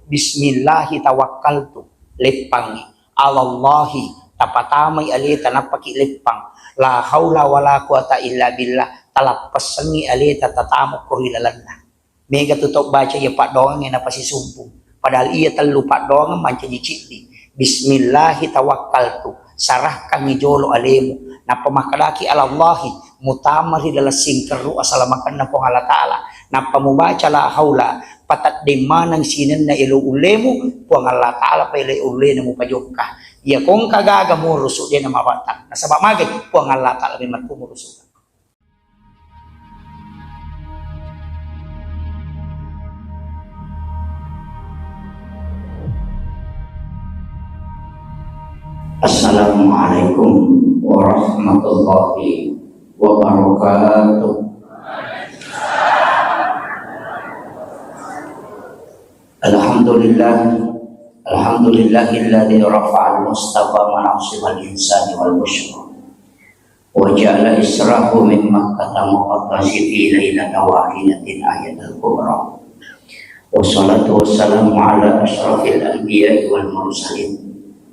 bismillahi tawakkaltu leppangi alallahi tapatamai alita napaki leppang la haula wala quwata illa billah talappasangi alita tatamu kurilalanna mega tutup baca ya pak doang yang apa si sumpung padahal ia telu pak doang manca dicili bismillahi tawakkaltu sarahkan ngijolo alemu napa makadaki alallahi mutamari dalam singkeru asalamakan na Allah Ta'ala napa mubaca la haula patat di manang sinan na ilu ulemu puang Allah Ta'ala pa ilu ule na mupajokka ya kong kagaga mo rusuk din na mabatang nasabak magit puang Allah Ta'ala may matpumurusuk. Assalamualaikum warahmatullahi wabarakatuh. Alhamdulillahilladzi rafa'al mustafa manasibal insani wal busyra wa ja'ala israhu min makkah muqaddasi fi lailatin wahidatin ayatul kubra wassalatu wassalamu ala asyrafil anbiya'i wal mursalin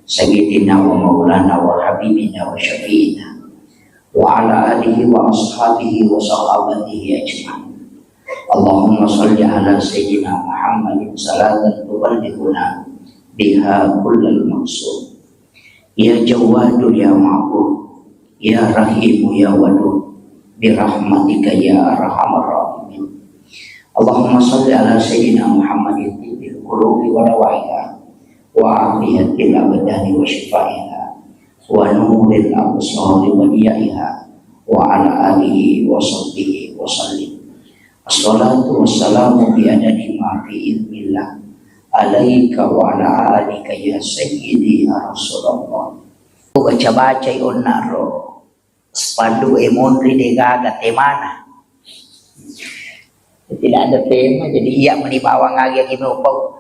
sayyidina wa maulana wa habibina wa syafi'ina wa ala alihi wa ashabihi wa sahabatihi ajma'in. Allahumma salli ala sayyidina Muhammadin salatan tuballighuna biha kullal maqsud. Ya Jawadu ya Ma'bud, ya Rahimu ya Wadud, birahmatika ya arhamar rahimin. Allahumma salli ala sayyidina Muhammadin tibbil qulubi wa dawaiha wa afiyatil abdani wa shifaiha wa nuril absari wa diyaiha wa ala alihi wa sahbihi wa sallim. Assalatu wassalamu bi adadi ma fi ilmillah alaika wa ala alika ya sayyidi ya Rasulullah. Baca-baca onaro spadu emonri degaga temana. Tidak ada tema jadi ia menibawa ngagi kinopau.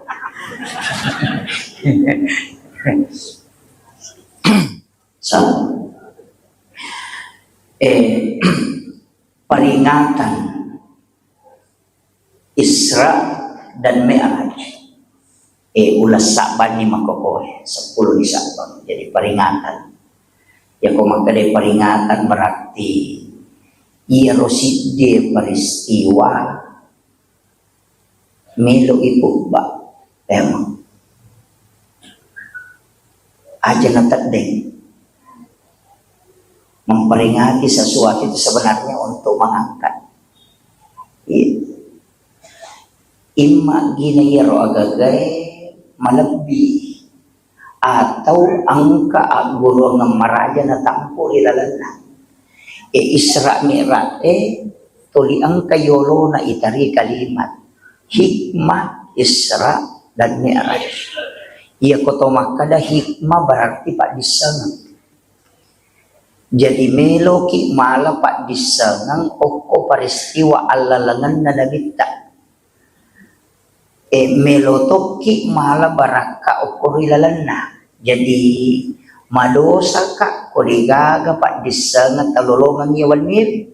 Peringatan Isra dan Mi'raj ulas Sa'ban ni makokohe 10 di Sa'ban jadi peringatan ya kumakade peringatan berarti ia rosidde peristiwa melo ibu ba emang aja natadeng memperingati sesuatu itu sebenarnya untuk mengangkat imma ginayaro agagay malabbi atau angka aguro ng maraja na tampo ilalala Isra Mi'raj tuli ang kayolo na itari kalimat hikmah Isra dan Mi'raj iya kotomak kada hikmah berarti pak disangang jadi meloki mala pak disangang oko peristiwa alalangan na nabita melotoki mala baraka okorilalanna jadi madosa ka kodigaga pak disangat talolongan yawan mir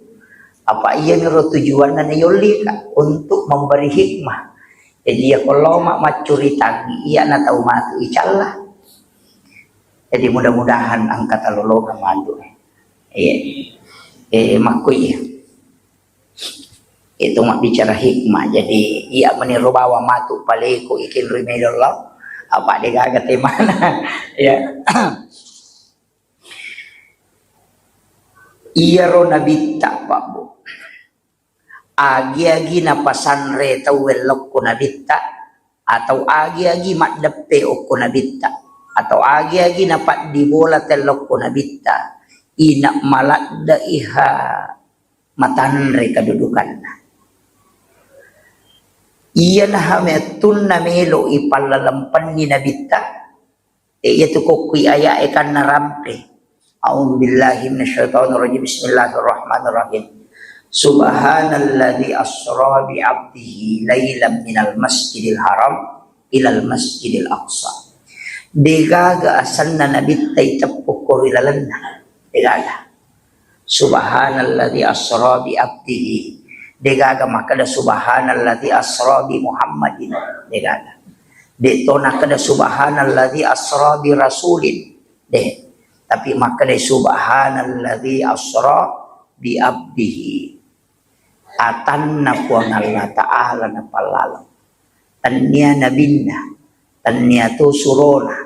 apa iya niro tujuan na nayoli ka untuk memberi hikmah jadi ya kalau mak macuritagi iya na tahu matu icallah jadi mudah-mudahan angkat talolongan madu makui itu mak bicara hikmah jadi ia meniru bawa matu paleku ikin rimedollah apa dia gagat mana ya iya rona bitta pak bu agi-agi napasanre tawelok ko nabitta atau agi-agi mak depe ko nabitta atau agi-agi napat dibola telok ko nabitta inak maladda iha matanre kedudukan iya nahametun na melo ipalalampan ni nabita yaitu kokui aya ikan narampe a'udzubillahi minasyaitonirrajim bismillahirrahmanirrahim subhanalladzi asra bi 'abdihi lailan minal masjidil haram ilal masjidil aqsa degaga asanna nabita itapukuri lalanna degaga subhanalladzi asra bi 'abdihi degaga makada subhanalladzi asra bi Muhammadin degaga Dito na kada subhanalladzi asra bi rasulin. Tapi maka dai subhanalladzi asra bi abdihi. Atanna puang Allah Ta'ala na palala. Tanya nabinna. Tanya tu surona.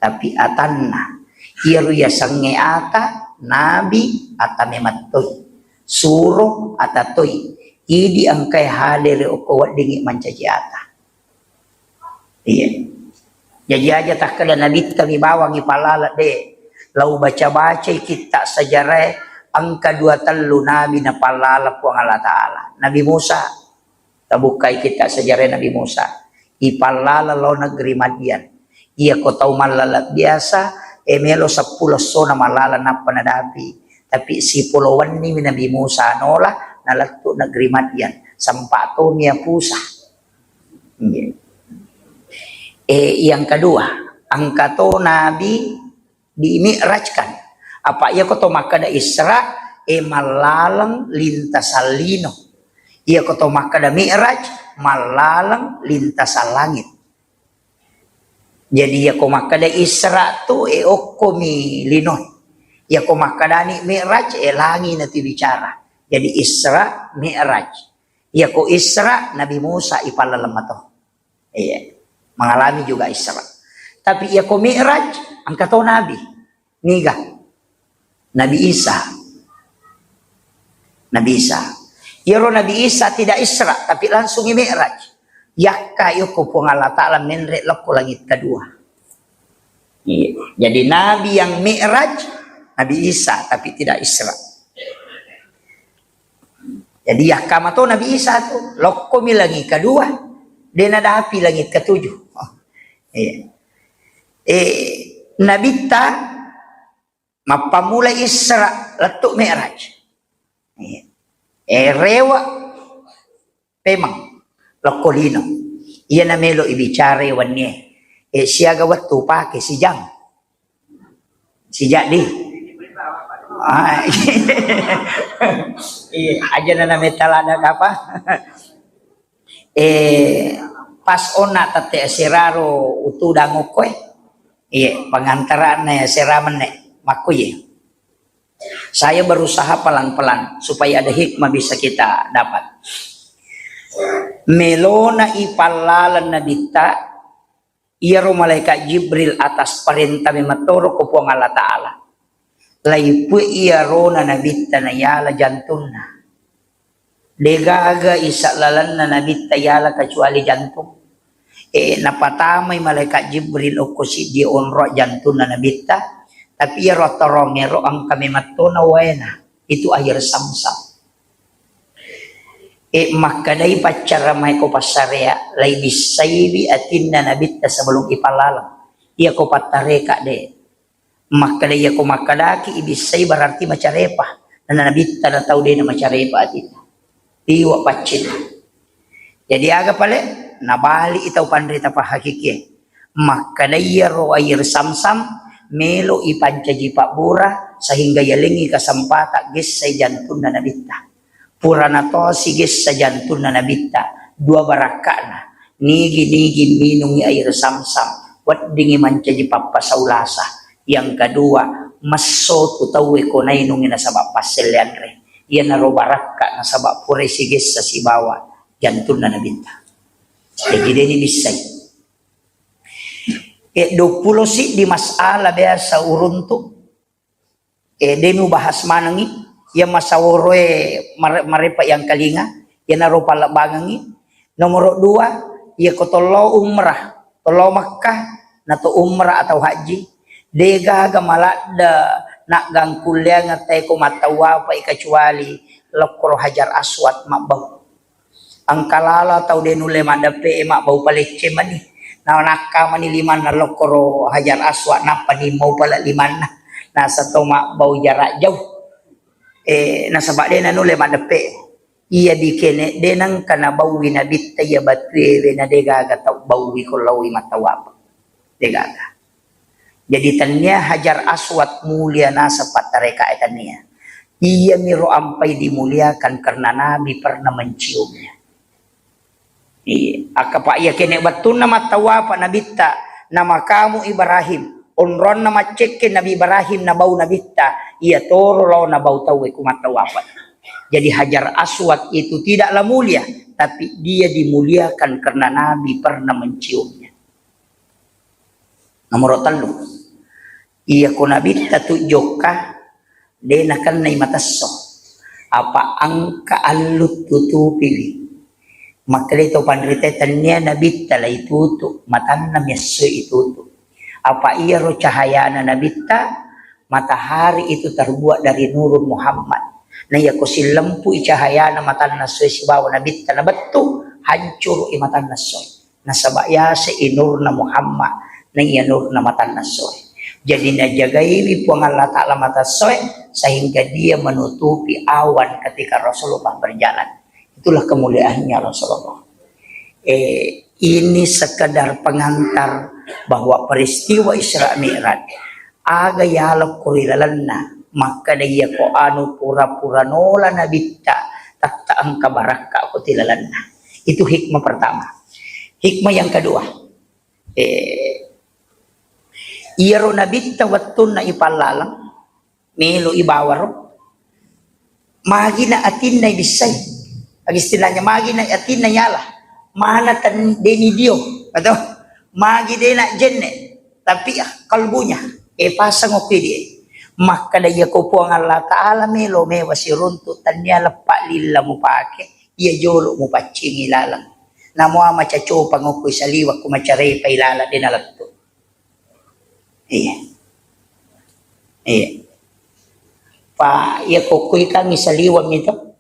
Tapi atanna. Iru ya sange ata nabi atame matoy. Suruh atatoy. Idi angkay hadir o kawat dingi mancaji ata. Iya. Jadi aja tak kada nabi kami bawang ipalala de. Lau baca-baca kita sejarah angka 2 telu nabi na palala puang Allah Ta'ala. Nabi Musa. Tabukai kita sejarah Nabi Musa. Ipalala lo negeri Madian. Ia ko tau malala biasa. Melo 10 sona malala na panadapi. Tapi si pulauan ni Nabi Musa nola nalatu negeri Madian. Sampato niya pusa. Yang kedua. Angka to nabi diimi'rajkan. Apa ia koto makada Isra malalang lintasal lino. Ia koto makada Mi'raj malalang lintasal langit. Jadi ia ko makada Isra tu okomi lino. Ia ko makada ni Mi'raj langi nanti bicara. Jadi Isra Mi'raj. Ia ko Isra Nabi Musa ipalalamat. Iya. Mengalami juga Isra. Tapi ia ko Mi'raj angka to nabi. Niga. Nabi Isa. Nabi Isa. Yaro Nabi Isa tidak Isra. Tapi langsung Mi'raj. Yakka yuko pung Allah Ta'ala menrek lako langit kedua. Jadi Nabi yang Mi'raj. Nabi Isa. Tapi tidak Isra. Jadi yakka mato Nabi Isa tu. Lako mi langit kedua. Dia nada api langit ketujuh. Nabi ta. Mapamula Isra letuk Mi'raj. Rewa pemang lokolino. Ia namelo ibicare wanne. Siaga waktu pake si jang. Si jadi. Aja na metalada apa? Pas ona tate seraro utudang okoy. Pengantaran na seraman ne. Makuye. Saya berusaha pelan-pelan supaya ada hikmah bisa kita dapat. Melona ipalalan nabita iaro malaikat Jibril atas perintah mematoro ko puang Allah Ta'ala. Laipu iarona nabita na yala jantungna. Degaga isalalan na nabita yala kecuali jantung. Napatamay malaikat Jibril o kusi di onro jantung na nabita. Tapi ya rotoromero ang kami matuna wena. Itu air samsam. Makadai pacara may ko pasarea. Lay bisaybi atin na nabita sebelum ipalalang. Iya ko patareka de. Makadai ya ko makadaki ibisay berarti macarepa. Na nabita na tau de na macarepa atin. Iwa pacit. Jadi aga pale. Nabali itaw pandrita pa hakiki. Makadai ya ro air samsam. Melo ipancaji pak bura sehingga yalingi kasempata ges sa jantung na nabita. Pura na to si ges sa jantung na nabita. 2 baraka na. Nigi minum air samsam. Wat dingi mancaji papasaulasa. Yang kedua, masot utawi ko na inungin na sabak paselyanre. Yan na ro baraka na sabak pura si ges sa sibawa jantung na nabita. Jadi ini bisay. 20 si di masalah biasa uruntu. Denu bahas manangi. Yang masaworoe marepa yang kalinga. Yang narupa labangangi. Nomor 2. Ya kotolo umrah. Tolo Makkah. Nato umrah atau haji. Dega gamalada. Nak gangkulya ngatay ko matawa pa kecuali. Lokro hajar aswat makbau. Ang kalala tau denule madape makbau palecce mani. Na nakka maniliman na lokoro hajar aswad na panimaw pala liman na nasa toma bau jarak jauh nasa bade na nule madape iya dikene denang kana bawi na bitta ya batwe na degaga tau bawi ko lawi matawapa degaga. Jadi tanya hajar aswad mulia nasa patareka etania. Ia miro ampai dimuliakan karena Nabi pernah menciumnya. Akapa iya kene batun nama tawa pa nabitta nama kamu Ibrahim onron nama cekke Nabi Ibrahim na bau nabitta ia toro law na bau tawe kumatawapan. Jadi Hajar Aswad itu tidaklah mulia, tapi dia dimuliakan karena Nabi pernah menciumnya. Nomor 3, iya ko nabitta tujoka dena kan na imatasso apa angka alut tutupi maka dito panritetan niya nabitta la itutu matanam yaso itutu apa iya ro cahaya na nabitta matahari itu terbuat dari nurun Muhammad na iya ko silampu cahaya na matan nasoy si bawa nabitta na batu hancur imatan nasoy nasabaya sa inur na Muhammad na iya nur na matan nasoy. Jadi najagai puang Allah Ta'ala mata soy sehingga dia menutupi awan ketika Rasulullah berjalan. Itulah kemuliaannya Rasulullah. Ini sekedar pengantar bahwa peristiwa Isra Mi'raj aga yalok kurilalanna maka dia ko anu pura-pura nola nabitta takta angka baraka ko tilalanna. Itu hikmah pertama. Hikmah yang kedua, iyaro nabitta wattun na ipalalang melo ibawaro magi na atin na ibisay ang istilahnya magi na atin na yala mana tan deni dio atau magi de na jenne tapi kalbunya pasang okidi maka daya ko po ang Allah Ta'ala melo me wasiruntu tanya lepak lilla mo pake iya jolo mo pacing ilalang namo macacho pangokoy sa liwak ko macare pa ilala din alat. Iya. Pak, ya kokoy kami sa liwag nito.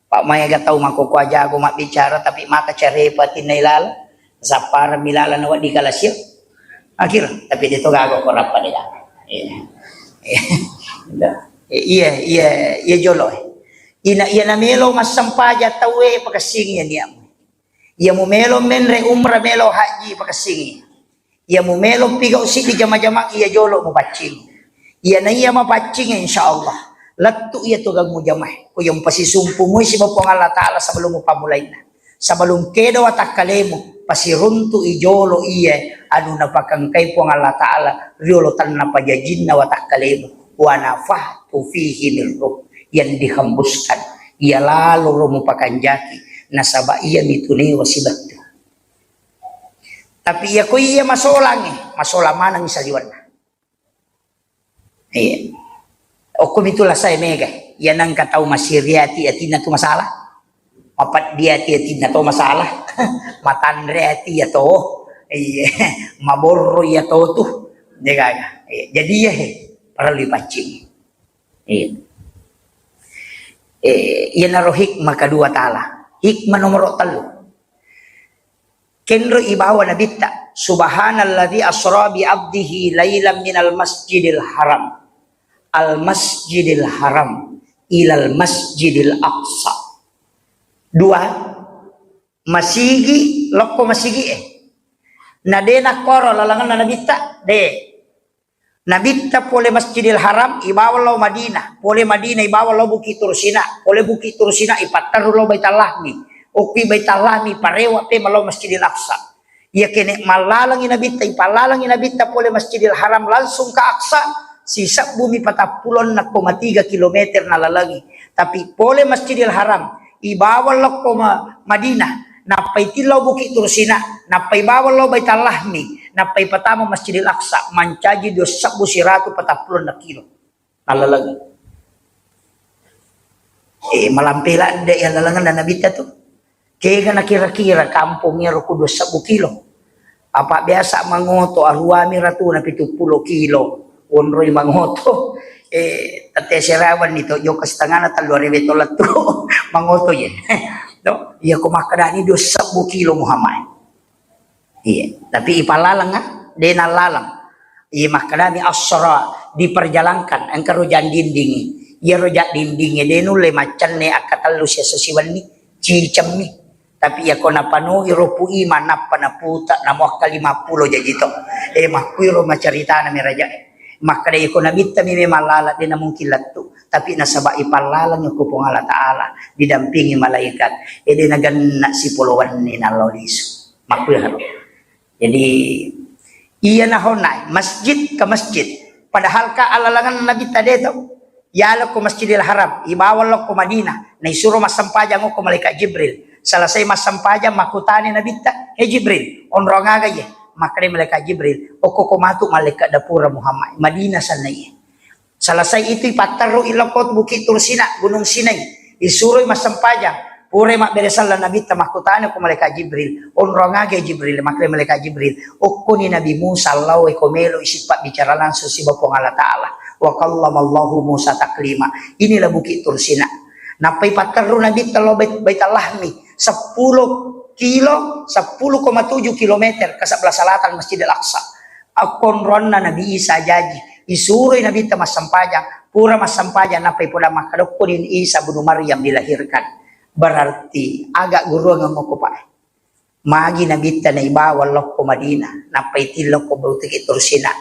Pak, may agataw makuko aja ako mabicara tapi mata carepa tinailala. Sa para milala na wadi kalasyo. Akhir, tapi dito gago ko rapa nila. Iya jolo. Iya na melo masampaja tawe pakasing yan niya. Iya mo melo menre umra melo haji pakasing. Ia mo melong pigaw si di jama-jama iya jolo mo pacing. Iya na iya mapacing insyaallah. Latto iya tugang mo jamay. Ko yung pasisumpu mo si Bapong Allah Ta'ala sa balong mo pamulay na. Sa balong kedo at akale mo pasiruntu ijolo iya anu napakangkay po ang Allah Ta'ala riolo tan na pajajin na watakale mo. Wanafah tufihi nilro. Yan dihambuskan. Iya lalo mo pakanjaki. Nasaba iya mituniwa si Batu. Tapi iya ko iya masolang masolaman ang isaliwan na. O kumitulah saya mega. Yan ang kataw masiriati at na to masalah. Mapat di ati na to masalah. Matanre ati to. Maborro to tu. Jadi ya para lipacing. Yan naro hikmah kedua ta'ala. Hikmah nomor 3. Kenro ibawa nabitta subhanalladzi asra bi abdihi lailan minal masjidil haram al masjidil haram ilal masjidil aqsa. 2 masigi lokko masigi nadena koro lalangan na nabitta de nabitta pole masjidil haram ibawa lo Madinah pole Madinah ibawa lo Bukit Tursina pole Bukit Tursina ipattaru lo Baitallahmi Opi Baitallahmi parewa pe malo Masjidil Aqsa. Ya kene malalang inabita ipalalang inabita pole Masjidil Haram langsung ke Aqsa sisa bumi 40 na 3 kilometer na lalagi. Tapi pole Masjidil Haram ibawal lo ko Madinah napay tilaw Bukit Tursina napay bawal lo Baitallahmi napay patamo Masjidil Aqsa mancaji 240 na kilo na lalagi. Malampila de yan lalangan na nabita to. Kaya na kira-kira kampung niya ko 20 kilo. Apa biasa mangoto aruami ratu na 70 kilo. Unroy mangoto. Tate serawan nito yo kastanga na 2,000 lato mangoto yan. No, iya kumakadani 20 kilo Muhammad. Iya, tapi ipalalang nga, de nalalang. Iya makadani asra diperjalankan ang karujan dinding. Iya rojak dindingnya de nule macan ne akatalu siya sosiwan ni cicam ni. Tapi ya kona panu iropu iman napa naputa namo ka 50 jadi to makuiro macarita na miraja makada ya kona bitta mi malala din namong kilat to tapi nasaba ipalalang yung kupong Allah Ta'ala didampingi malaikat edi nagana si puluhan ni naloliso makwiharo. Jadi iya nahonay masjid ka masjid padahal ka alalangan nabi tadeto yalo ko Masjidil Haram ibawal ko Madinah na isuro masampajang ko malaikat Jibril salasay masampajang makutani nabi ta Jibril onrongaga ye makare malaikat Jibril o kukumatu malaikat dapura Muhammad Madinah sanay. Salasay ito'y pataro ilakot Bukit Tursina Gunung Sinai isuro'y masampajang pure makberesal na nabi ta makutani ko malaikat Jibril onrongaga Jibril makare malaikat Jibril o ni Nabi Musa Allah komelo isipat bicara langsung si Bapong Allah Ta'ala wa kallamallahu Musa taklima. Inilah Bukit Tursina napay pataro nabi talo Baitul Lahmi 10 kilo 10,7 kilometer ke sebelah selatan Masjidil Aqsa. Akon ron na Nabi Isa jaji isuroy Nabi ta masampajang pura masampajang napay pula makadokunin Isa bunuh Maryam dilahirkan. Berarti agak guru ng ko pa magi Nabi ta na ibawal ko Madinah napay tilok ko Bukit Tursina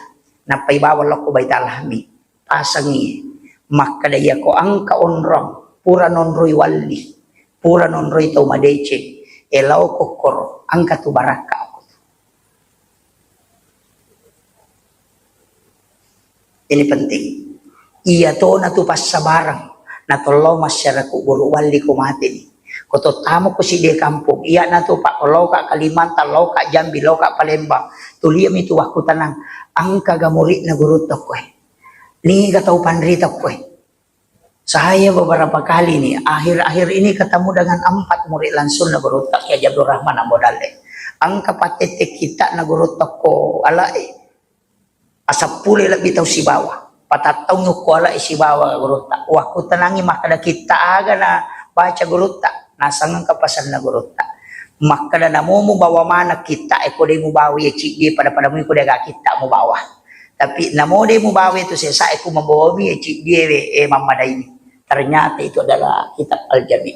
napay bawal ko Baitul Lahmi pasangi makadaya ko ang kaonrong pura nonroy wali pura nonroy to madece elaw kokoro ang katubaraka ako. Ini penting. Iya to natupas sa barang natulaw masyarakat buru wali ko mati ni. Koto tamo ko si de kampung iya natupa law ka Kalimantan law ka Jambi law ka Palembang tuliyam itu aku tanang ang kagamuri na guru to ko. Lingi ka tau panrita ko. Saya beberapa kali nih, akhir-akhir ini ketemu dengan 4 murid langsung na guru tak ya Abdul Rahman Amodale. Ang kapatete kita na guru ko alai asap pule lebih tahu si bawah. Patataw nyo ko alai si bawah guru tak. Wah ko tanangi makada kita aga na baca guru tak. Nasangang kapasan na guru tak. Makada na mo bawa mana kita ko de mo bawi cik pada mo ko de kita mo bawa. Tapi namo de mo bawi itu saya ko mabawi cik dia mamadai ini. Ternyata itu adalah kitab Al-Jami.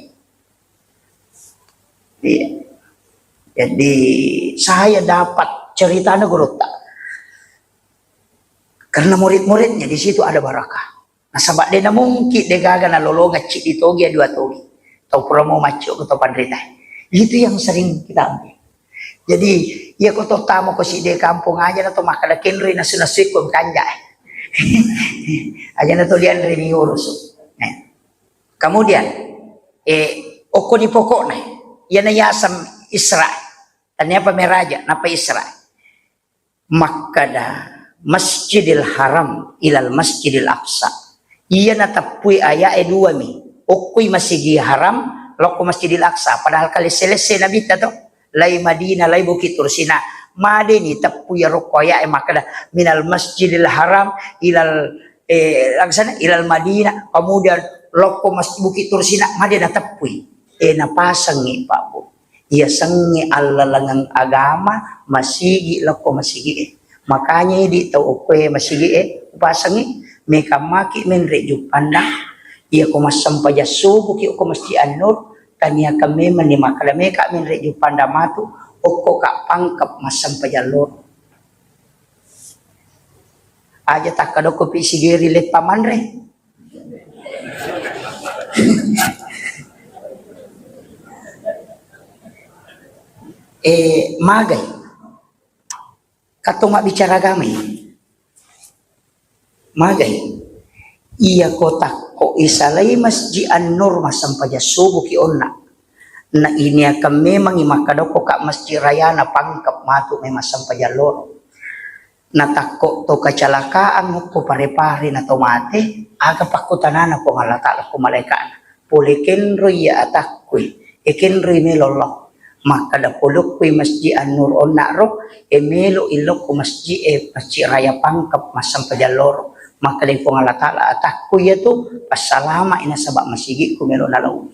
Jadi saya dapat cerita guru tak. Karena murid-muridnya di situ ada barakah. Nah sabak dia mungkin dia gagal na lolonga cik di togi 2 togi. Tau promo maco atau pandrita. Itu yang sering kita ambil. Jadi ya ko to tamo ko si de kampung aja na to makada kenri na sunasik ko kanja. Aja na to lian ri urus. Nah. Kemudian oko di pokok nih yana yasam Israel tanya pemeraja napa Israel makada Masjidil Haram ilal Masjidil Aqsa iya natapui aya dua mi okui Masjidil Haram loko Masjidil Aqsa padahal kali selesai nabi tato lai Madinah lai Bukit Tursina madeni tapui rokoya makada minal Masjidil Haram ilal langsana ilal Madinah kemudian loko Masjid Bukit Tursina madena tapui napasangi Pak Bu iya sangi alalangang agama masigi loko masigi makanya di tau okwe masigi pasangi meka maki menre jupanda iya ko masampaja subuki ko Masjid An-Nur tania kami manimakala meka menre jupanda matu oko ka pangkap masampaja lor aja tak kadoko pisigiri le pamanre magay katong bicara gamay magay iya kotak ko isalay Masjid An-Nur masampaja subuki onna na ini akan memang imakadoko ka Masjid Raya na pangkap matu may masampaja lor natakko to kacelakaan ko pare-pare na tomate aga pakutanana ko ngalata ko malaikat pulikin ruya atakui ikin ruy melolo maka da puluk kuy Masjid An-Nur onna ro melo ilok ko Masjid Raya pangkap masampaja lor maka din ko ngalata atakui itu pasalama ina sabak masigi ko melo nalaw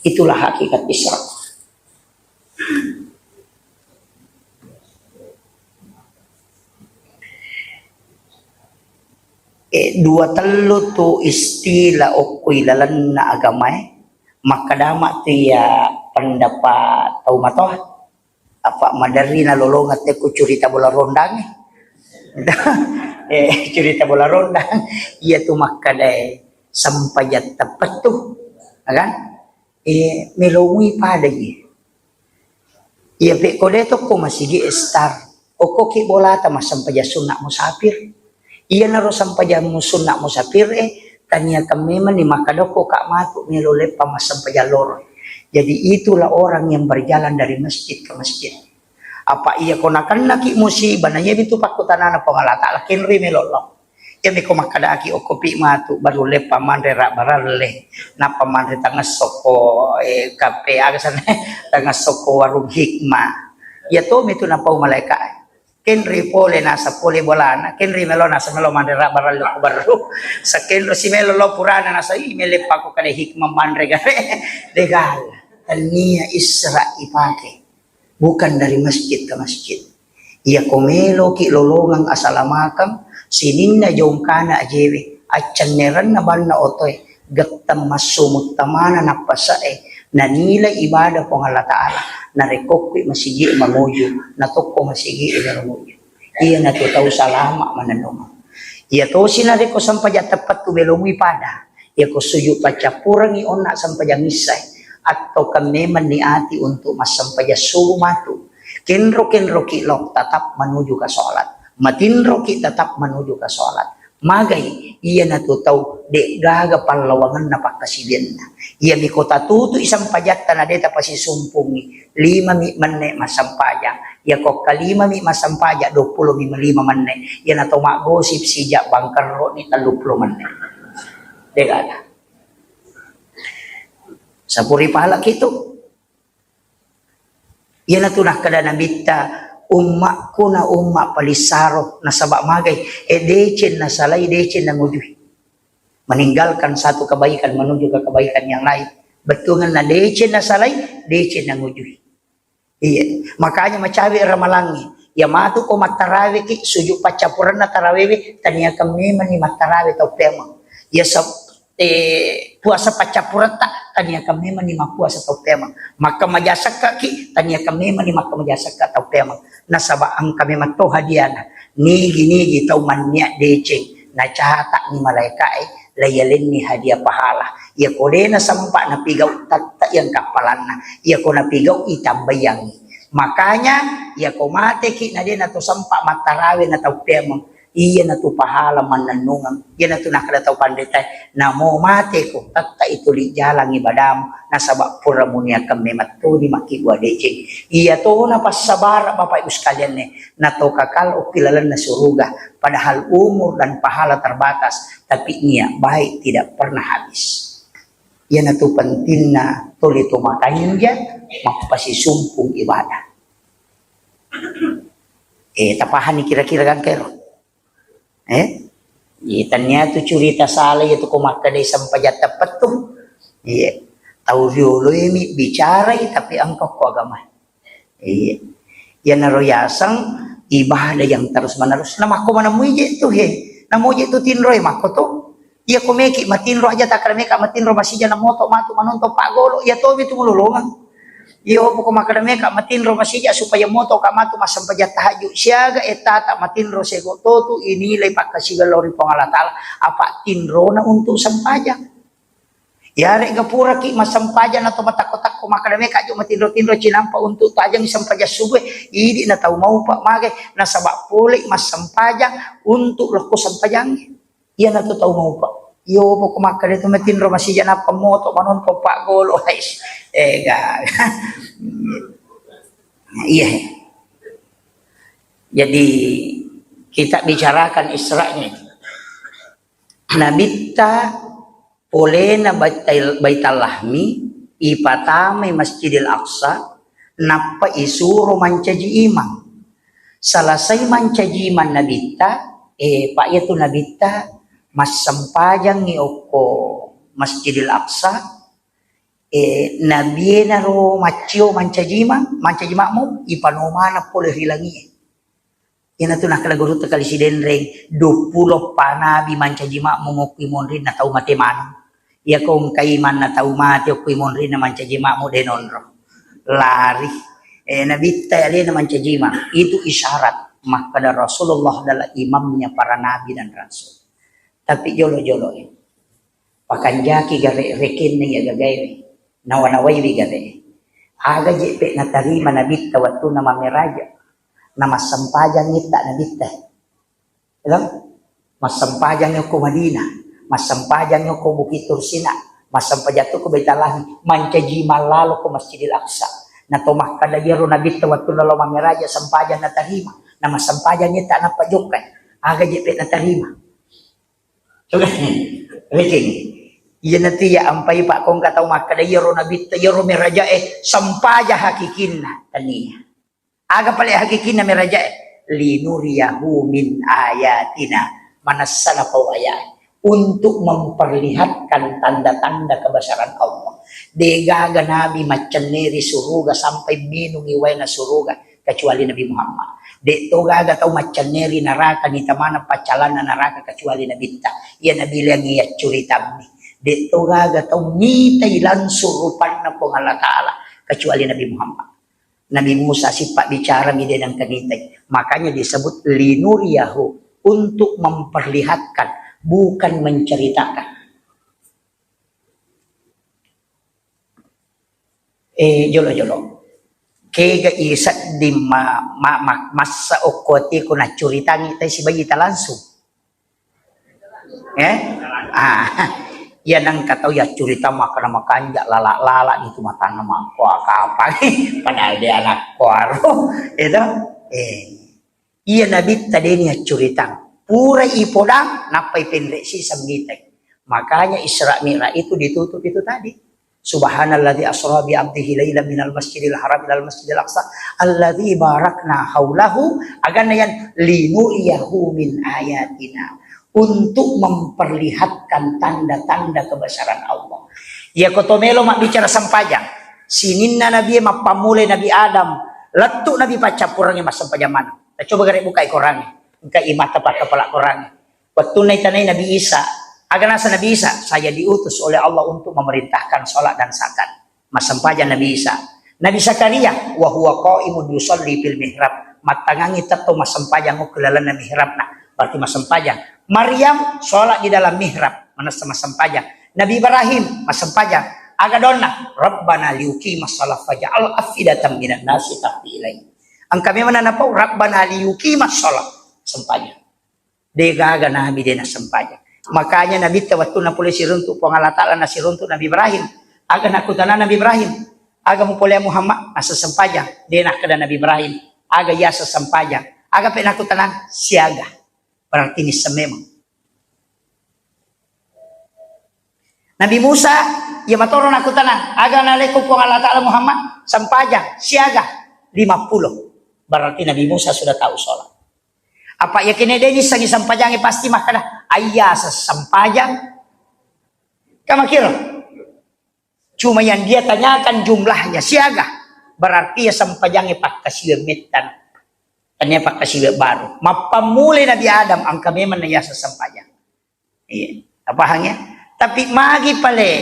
itulah hakikat Isra. Dua telu tu istilah okui lalan na agamay makadama tiya pendapat tau matoh apa madari na lolongat te ku curita bola rondang curita bola rondang iya tu makadai sampayat tepat tu, kan? Melongi pada ye. Ia pe ko deto ko masigi star. O ko ki bola ta masampaya sunnak musafir. Ia naro sampaya sunnak musafir tanya kami man ni makadoko kak matu melole pamasampaya lor. Jadi itulah orang yang berjalan dari masjid ke masjid. Apa ia konakan naki musibah na yebi tu pakutanana pangalata lakin ri melolo. Ya mi ko makada aki o kopi matu baru le pamandre rak baralle. Na pamandre tanga soko kape agasan tanga soko warung hikmah. Ya to mitu na pau malaikat. Kenri pole nasa pole bolana, kenri melo nasa melo mandera baral ko baru. Sa kenro si melo lo purana nasa imele pa ko kada hikmah mandre gare. Legal. Tania Isra ipake. Bukan dari masjid ke masjid. Ia komelo ki lolongang asalamakam sininna jongkana ajewe. Acaneran na banna otoy. Gattam masumut tamana napasae. Na nilai ibadah po Allah Ta'ala na rekokwi masigi mamuyo na toko masigi ilamuyo iya na tutaw salama mananuma iya to sinari ko sampaya tapat tu belumi pada iya ko suyu pacapurang iona sampaya misay atau kami maniati untuk masampaya sumatu kenro kilok tetap menuju ke sholat matinro ki tetap menuju ke sholat magay iya natutaw de gaga panlawangan na pagkasilin na iya mi kota tuto isang pajat na deta pasisumpungi 5 mi manne masampaya iya ko kalima mi masampaya 20 mi 5 manne iya na to magosip sija bangkaro ni 30 manne de gaga sa puri pahala kito iya na tunah kada nabita umma ko na umma palisaro na sabak magay decin na salay decin na ngujui meninggalkan satu kebaikan menuju ke kebaikan yang lain betungan na decin na salay decin na ngujui iya makanya macawi ramalangi ya matu ko matarawi ki suju pacapuran na tarawewe tania kami mani matarawi tau tema ya sa puasa pacapuran tak tanya kami mani puasa tau tema maka majasak kaki tanya kami mani maka majasak ka tau tema nasaba ang kami mato hadiana nigi tau manya deceng na cahata ni malaikat layalin ni hadiah pahala ya kode na sampa na pigaw tatta yang kapalan na ya ko na pigaw itambayangi makanya ya ko mate ki na din ato sampa matarawi na tau tema iya na to pahala mananungan iya na to nakadataw panditay na mo mate ko tatta ituli jalang ibadam nasaba pura mo niya kami matuli makigwa decing iya to na pasabara bapak ibu sekalian na to kakal o kilalan na suruga padahal umur dan pahala terbatas tapi niya baik tidak pernah habis iya na to penting na tuli to makanin dyan magpasisumpong ibadah tapahan ni kira-kira kan kero Itannya tu cerita salah itu kumaka dari sampajat tepat tu. Iya. Tahu dulu ini bicara tapi engkau kok agama. Iya. Ya naroyasang ibadah yang terus menerus. Nama ko mana muji tu he. Namo je tu tinroy mako tu. Iya ko meki matinro aja tak meka matinro masih jana moto matu manonto pagolo. Ya to itu mululungan. Iyo po kumakadame ka matinro masija supaya moto ka matu masampajat tahajud siaga etata matinro sego toto inilay pagkasigalori pangalatala apa tinro na untuk sampaja yari gapura ki masampaja na to matakot-takot kumakadame ka jo matinro-tinro cinampa untuk tajang sampaja suwe idi na tau mau pa magay na sabak puli masampaja untuk loko sampajang iya na to tau mau pa iyo po kumakadame to matinro masija na pamoto manonto pa golo guys iya. Jadi kita bicarakan Isra'nya. Nabitta polena baital lahmi ipatame Masjidil Aqsa napa isuro mancaji imam. Salasai mancaji iman nabitta pak yaitu nabitta mas sampajang ni oko Masjidil Aqsa nabi naro macio mancajima mo ipanomana pole hilangi ina tu nakalaguro ta kali si denreng 20 panabi mancajima mo ngokwi monrin na tau mateman ya kong kaiman na tau mate okwi monrin na mancajima mo denonro lari nabita ali na mancajima itu isyarat maka Rasulullah adalah imamnya para nabi dan rasul tapi jolo-jolo Pakanjaki gare rekin na yagagay. Nawanaway gare. Aga jepe na tarima na bitta watu na mamiraja. Na masampajan ngita na bitta. Alam? Masampajan nyo ko Madina. Masampajan nyo ko Bukit Tursina. Masampajan ko Baitalahi. Mancaji malalo ko Masjidil Aqsa. Na tumakadayero na bitta watu na lo mamiraja sampajan na tarima. Na masampajan ngita na pajukan. Aga jepe na tarima. So, reking. Iyan na tiya ampay pa kung kataw makadayero na bitta yero miraja sampaja hakikin na taniya. Aga pala hakikin na miraja linuriyahu min ayatina manasala pau ayat untuk memperlihatkan tanda-tanda kebesaran Allah. Degaga Nabi macaneri suruga sampai minum iway na suruga kecuali Nabi Muhammad. De togaga tau macaneri naraka ni tamana pacalana naraka kecuali Nabi ta. Iya Nabi lagi ya curitamni. Dito gaga tau ngitay lansurupan na po Allah Ta'ala kecuali Nabi Muhammad. Nabi Musa sifat bicara din ang kanitay. Makanya disebut linuriyahu untuk memperlihatkan bukan menceritakan. Jolo. Kega isat di masa okoti ko na curitang itay si Bayita langsung. Yan ang kataw ya curita maka na makanja lala itu mata nama ko apa padahal dia anak kuaro itu iya nabi tadi ni curita pura ipodang napai pendek si samgitek makanya Isra Mi'raj itu ditutup itu tadi subhanalladzi asra bi 'abdihi lailan minal masjidil haram ilal masjidil aqsa alladzi barakna haulahu agana yan linuriyahu min ayatina untuk memperlihatkan tanda-tanda kebesaran Allah. Ya kotomelo mak bicara sampajang. Sininna Nabi mapamulai Nabi Adam. Letuk Nabi pacapurangnya mas sampajang mana. Coba garek buka ikorangnya. Buka imat tepat kepala korangnya. Waktu naitanai Nabi Isa. Agar nasa Nabi Isa. Saya diutus oleh Allah untuk memerintahkan sholat dan zakat. Mas sampajang Nabi Isa. Nabi Zakaria. Wahuwa qa'imun yusalli fil mihrab. Matangangi tetap mas sampajang ukulalan na mihrab na. Berarti mas sampajang. Maryam sholat di dalam mihrab mana sama sempajang. Nabi Ibrahim mas sempajang. Agadonna Rabbana liuqimas shalah faj'al afidatan minan nasi tahdi ilaihi. Ang kami mananapau Rabbana liuqimas shalah sempajang. Degaga Nabi dena sempajang. Makanya Nabi waktu na pulih siruntuk Allah Ta'ala na siruntuk Nabi Ibrahim. Aga nakutana Nabi Ibrahim. Aga mupulih Muhammad nasa sempajang. Dena kada Nabi Ibrahim. Aga yasa sempajang. Aga penakutanan siaga. Berarti ini sememang. Nabi Musa, ya matoron aku tanah. Aga naleku po Allah Ta'ala Muhammad, sampajang, siaga, 50. Berarti Nabi Musa sudah tahu sholat. Apa yakin ini sagi sampajang pasti makanya ayah sampajang. Kamu kira? Cuma yang dia tanyakan jumlahnya siaga. Berarti ya sampajangnya pak kasih metan. Tanya pak kasih baru. Mapamulai Nabi Adam ang kami manayasa sampajang. Iya, apa hanya? Tapi magi pale.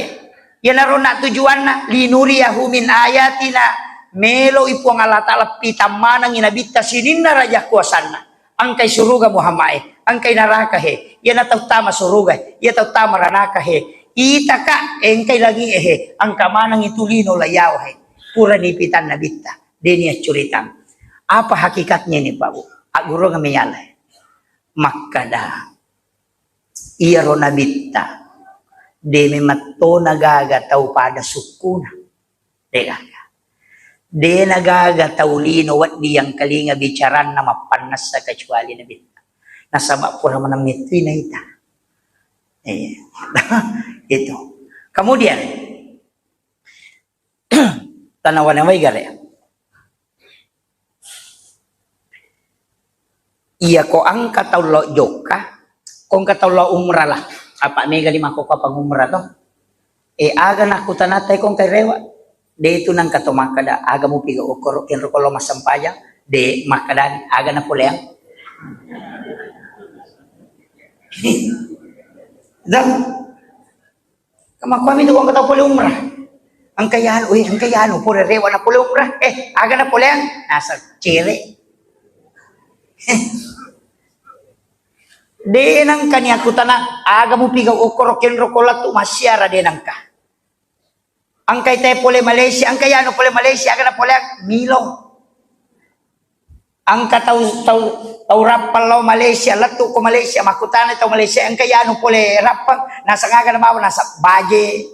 Ya naroon na tujuan na linuriyahu min ayatina melo ipo ang Allah Ta'ala pitamanang inabita sininna raja kuasana. Ang kay suruga Muhammad ang kay naraka he. Ya nataw tama suruga. Ya taw tama ranaka he. Ita ka ang kay lagi ang kamanang itulino layaw he. Pura nipitan nabita. Dini at curitan. Apa hakikatnya ini Pak Bu? Aguro nga mayalay. Makada. Iyaro nabita. Demi mato nagagataw pada sukuna. Degaga. De nagagataw lino wat diyang kalinga bicaran na mapanas sa kecuali nabita. Nasaba po naman ang mitri na ita. Ito. Kemudian. Tanawan na may gari. Iya ko ang katawlo joka, kung katawlo umrah lah. Apa mega lima ko kapag umrah to? Aga na kutanatay kong kay rewa. De ito nang katumakada, aga mo piga ukoro, kinrukolo masampayang, de makadan, aga na puleang. Dan, kamakwami ito kung kataw puli umrah. Ang kayano, pura rewa na puli umrah. Aga na puleang, nasa Chile. Denang ka niya kutana, aga mo pigaw ukorokin rokolat tu masyara denang ka. Ang kay tayo pole Malaysia, ang kaya pole Malaysia, aga na pole milong. Ang kataw rapal lo Malaysia, latu ko Malaysia, makutana tayo Malaysia, ang kaya pole rapang, nasa ngaga na mawa, nasa baje.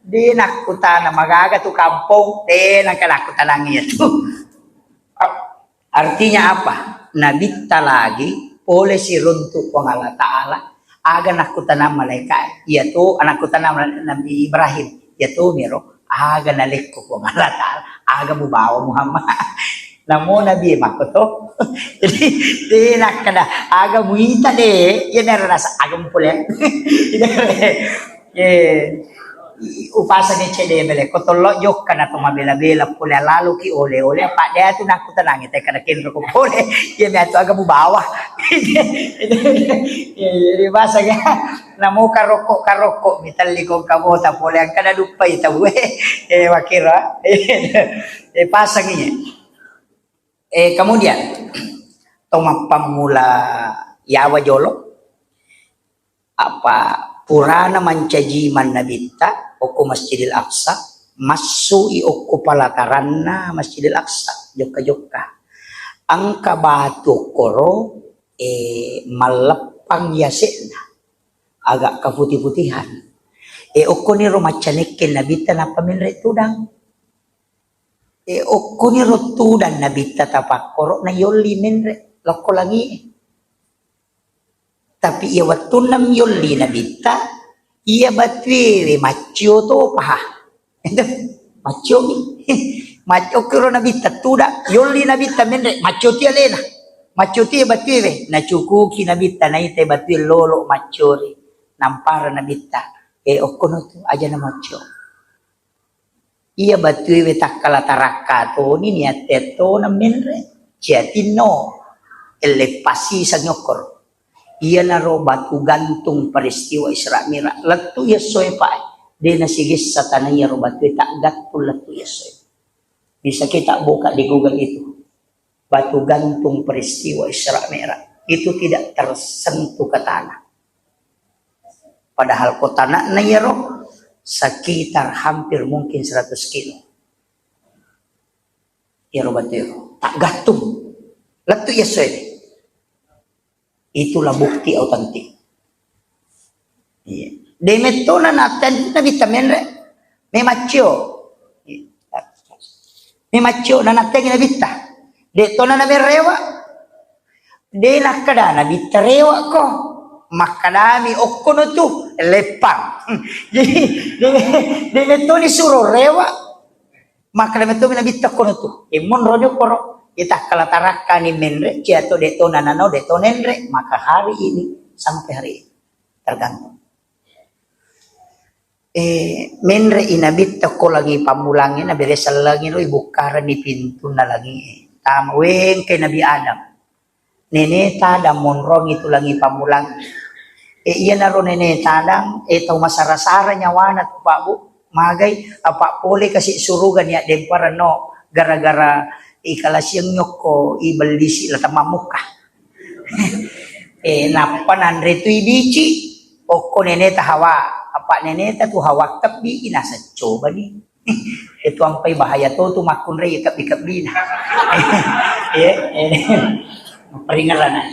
Di nakutana, magaga tu kampung, di nakutana niya tu. Artinya apa? Nabita lagi, oleh si runtuk ko Allah Ta'ala, aga nakutana malaikat, yaitu anak kutana Nabi Ibrahim, yaitu miro, aga nalikko ko Allah Ta'ala, aga bubawa Muhammad. Namo Nabi makoto. Jadi di nakada aga muita de, yan na nasa agam pula. Upasa ni Chede bele kotolo yok kana to mabela-bela pula lalu ki ole pak dia tu nakutan langit kana kinro ko pole ye me to aga bubawa. Jadi bahasa ya namo karoko mitali ko kabota pole ang kana dupay tawe wakira pasang niya. Kemudian toma pamula yawa jolo apa purana mancajiman nabita oko Masjidil Aqsa masui oko palataranna Masjidil Aqsa joka ang kabatu koro malepang yasena agak kaputih-putihan oko ni romacanekin nabita na paminre tudang oko ni rotudan nabita tapakoro na yoli minre loko lagi tapi ia waktu nam yoli nabita ia batwiri macio to paha itu macio ni macio kiro nabita tuda yoli nabita menre macio tia lena macio tia batwiri na cukuki nabita na ite batwiri lolo maciori nampara nabita okono tu aja na macio ia batwiri takala taraka to ni niate to na menre ciatino ele pasi sa nyokor iya naro batu gantung peristiwa Isra Mi'raj latu yasoy pa di nasigis sa tanaya ro batu tak gatul latu yasoy bisa kita buka di Google itu batu gantung peristiwa Isra Mi'raj itu tidak tersentuh ke tanah padahal kota naknya ro sekitar hampir mungkin 100 kilo ya ro batu tak gantung latu yasoy. Itulah bukti autentik. Iya. Demetona naten na vitamin re. Me macho na naten na vita. De tona na merewa. De nakada na vita rewa ko. Makadami okkono tu lepang. Jadi demetoni suro rewa. Makadami tu na vita kono tu. Imon rojo koro. Kita kalataraka ni menre ciato deto nanano deto nenre maka hari ini sampai hari ini tergantung menre inabit ko lagi pamulangin na beresal lagi lo ibukara ni pintu na lagi tamweng kay Nabi Adam nene tadam monrong itu lagi pamulang iya na ro nene tadam tau masara-sara nyawana tu Pak Bu magay apa pole kasi surugan ya demparano gara-gara ikalasiyang nyoko ibalisi la tamamuka napanan retu ibici oko neneta hawa apa neneta tu hawa kabi inasa coba nih itu ampai bahaya tu makun re ikap bina peringatan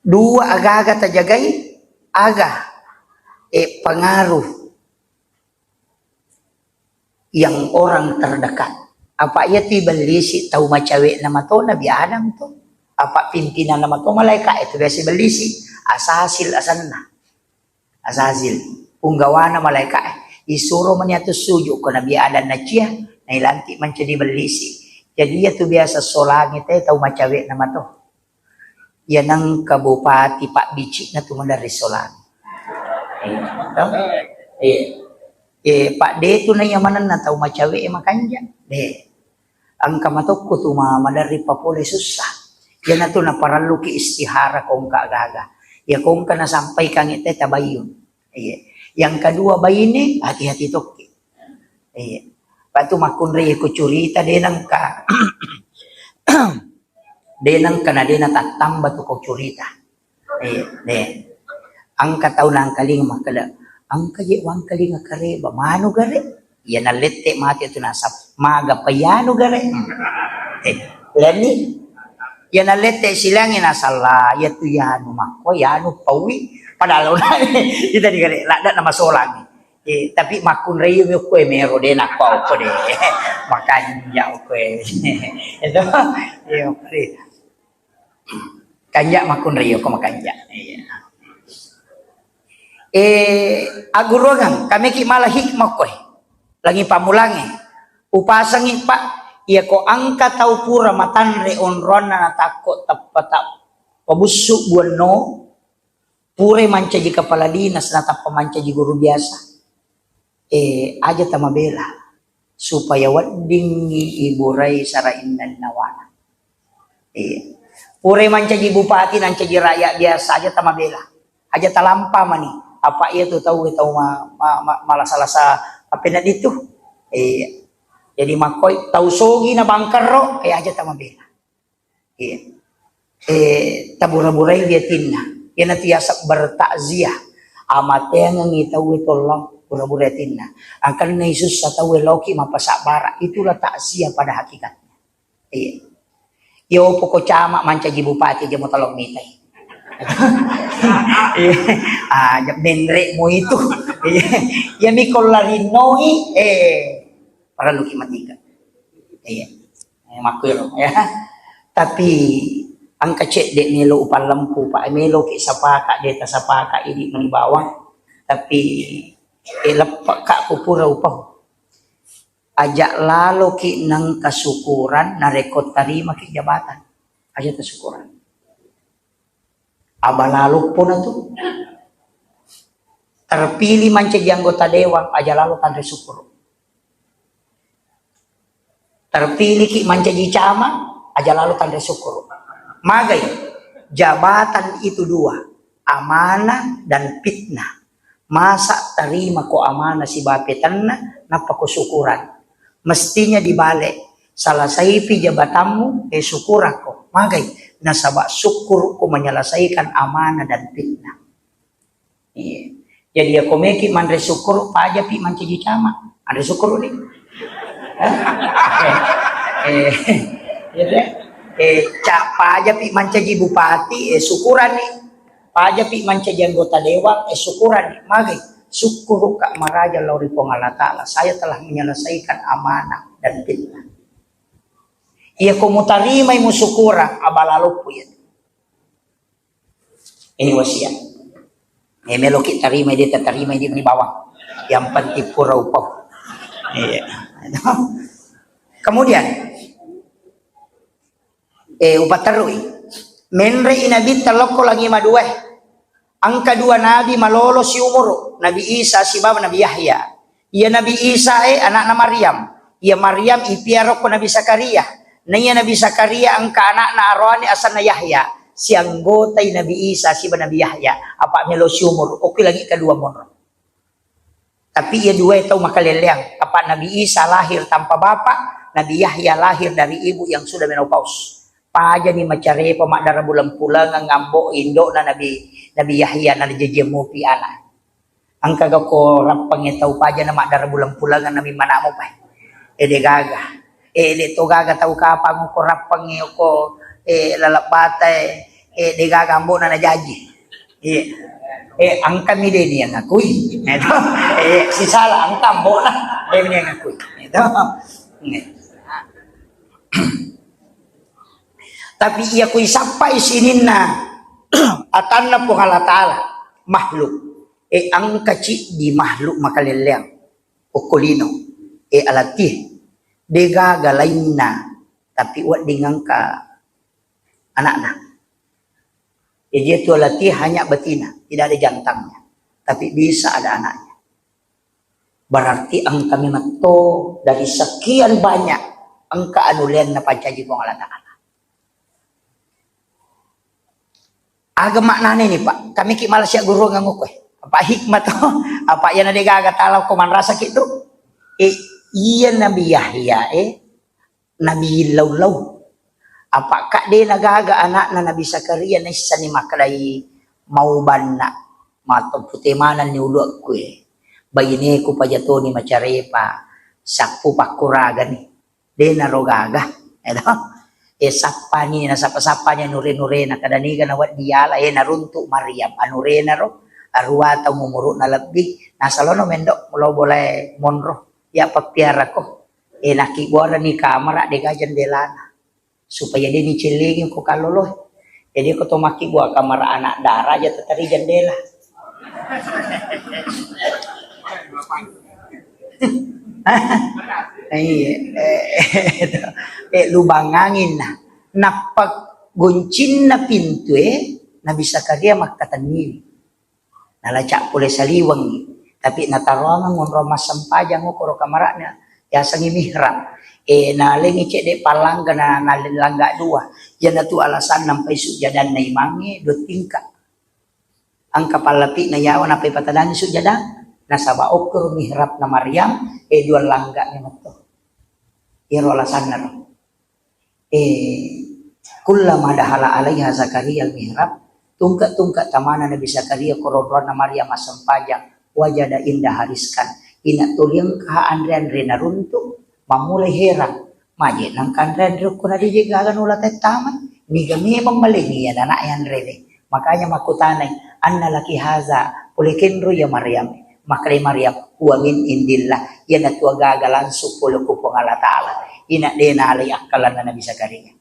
dua agak-agak terjagai agak pengaruh yang orang terdekat. Apa ia tibalisi tahu macawe nama to Nabi Adam tu? Apa pimpinan nama to malaikat itu biasa belisi asasil asanna. Asasil punggawana malaikat isuruh menyatu sujud ke Nabi Adam na cia nailanti menjadi belisi. Jadi ia tu biasa solangit tahu macawe nama to. Ya nang kabupati Pak Bicik na tu mandari solang. Pak D itu na yamanan na tahu macawe makanja ang kamatok ko tu madari papole susah yan na to na paralu ki istihara kong kaagaga ya kong ka na sampay kang ite tabayun yang kedua bayine hati-hati toki Patu makunri ko curita denang ka. Denang ka na dena tatamba to ko curita. Ang kataw na ang kaling makala. Ang kaye wang kaling kare ba mano gare? Yan alette mati ito nasa maga payano gare. Lani yan alette silang inasala yatu yanu mako yanu pawi padahal na kita di gare lada na masolang. Tapi makun rayo mo ko mero din ako ko de makanya ko itu yo kanya makun rayo ko makanya agurogan kami ki malah hikmah ko lagi pamulangi upasangi pak iya ko angka tau pura matan re onron na takot tapata pabusuk buano pure manca di kepala dinas natap pemanca di guru biasa aja tamabela supaya wading iburai sara indan nawana pure manca di bupati nanca di rakyat biasa aja tamabela aja talampa mani apa ia tuh tahu malah salah apa na dito jadi makoy tahu sogi na bangkar ro aja tamabela tabura-burai dia tinna yan tiyasak bertakziah amate yang ngitaw ito lang pura-pura tinna akan na Yesus sa tawe loki mapasabara itulah takziah pada hakikatnya yo poko cama manca di bupati dia mo talong mitay benre mo itu ya mikol larinoi para luki matika makul ya tapi ang kacet de melo upal lampu pa melo ki sapaka deta sapaka ini menibawang tapi lepak kak pupura upah ajak lalo ki nang kasukuran na rekod tarima ki jabatan aja tasukuran abalalo po na to terpilih manca di anggota dewan aja lalu kan resukuro terpilih ki manca di cama aja lalu kan resukuro magai jabatan itu dua amanah dan fitnah masa terima ko amanah si bapetan napakusyukuran mestinya dibalik salah saipi jabatanmu syukur ako magai nasaba syukur ko menyelesaikan amanah dan fitnah jadi ako meki mandre syukur paja pi manci cama ada syukur ni cak paja pi mancaji bupati syukuran nih paja pi mancaji anggota dewan syukuran nih magai syukur kak maraja lauri Allah Ta'ala saya telah menyelesaikan amanah dan fitnah iya komu tarima imu syukuran abalalupu ya ini wasiat meloki tarima dia terima dia di bawah yang penting pura upah kemudian upatarui menre inabi taloko lagi madue angka dua nabi malolo si umur Nabi Isa si baba Nabi Yahya iya Nabi Isa anak Maryam iya Maryam ipiarok ko Nabi Zakaria nanya Nabi Zakaria angka anak na arwani asana Yahya si anggota Nabi Isa si baba Nabi Yahya apa melo si umur oke lagi kedua monro tapi ia dua itu makaleleang apa Nabi Isa lahir tanpa bapak Nabi Yahya lahir dari ibu yang sudah menopause paja ni macare pamadara bulan pulang ngambo indo na Nabi Yahya na jejemu pi ana angka ko rapang tau paja na madara bulan pulang Nabi mana mo pa de gaga de to gaga tau kapang ko rapang ko lalapata de gaga ambo na najaji angka mi de ni ngakui eto si sala angka ambo na de ni ngakui eto tapi ia kui sampai sinin na atan na po Allah Ta'ala makhluk ang kaci di makhluk makaleleang ukulino alati dega galain na tapi wat dengan ka anak-anak dia tu alati hanya betina tidak ada jantangnya tapi bisa ada anaknya berarti ang kami mato dari sekian banyak angka anulen na pancaji po Allah Ta'ala agak maknanya nih Pak, kami ki malas ya guru nganguk apa hikmat tuh, apa yang ada gaga talau koman rasa gitu, Iya Nabi Yahya Nabi law apakah dia nagaga anak na Nabi Zakaria na isa ni makalay mauban na mato putimanan ni ulo ko bayini ko pa jato ni macarepa sakpo pakuragan ni de narogaga sapa ni na sapa niya nure na kadaniga na wat diyala narunto Maryam anure na ro arwata mumuro na labbi nasa lono mendok mulo boleh monro ya papiara ko nakibora ni kamera de jendela supaya dia dicilingin ko kaloloh. Jadi ko tumaki buah kamar anak darah aja tetari jendela. Lubang angin nah. Napak guncin na pintu Nabi Zakaria makatanin. Nalacak pulih saliwang. Tapi natarongan ngon romas sampajang ko kamaranya. Ya sangi mihrab. Naling icek de palang kena nalin langga dua. Jana tu alasan nampai sujadan na imangi dua tingkat. Angka palapi na yawan napai patadani sujadan. Nasaba okur mihrab na Maryam. Dua langga ni mato. Iro alasan na ro. Kullama dahala alaiha Zakaria al-mihrab. Tungkat tamana Nabi Zakaria korobron na Maryam asam pajang. Wajada indah hariskan. Ina tuliang ka andre na runtuk. Mamulai heran maje nang kandran ko na dijigagan ulat taman ni gami memmalih ya anak yang rele makanya makutanay anna laki haza pulikin ru ya Maryam maklay Maryam huwa min indillah yan at wagagalan supulo ko pong Allah Ta'ala ina de na alay akalan na Nabi Zakaria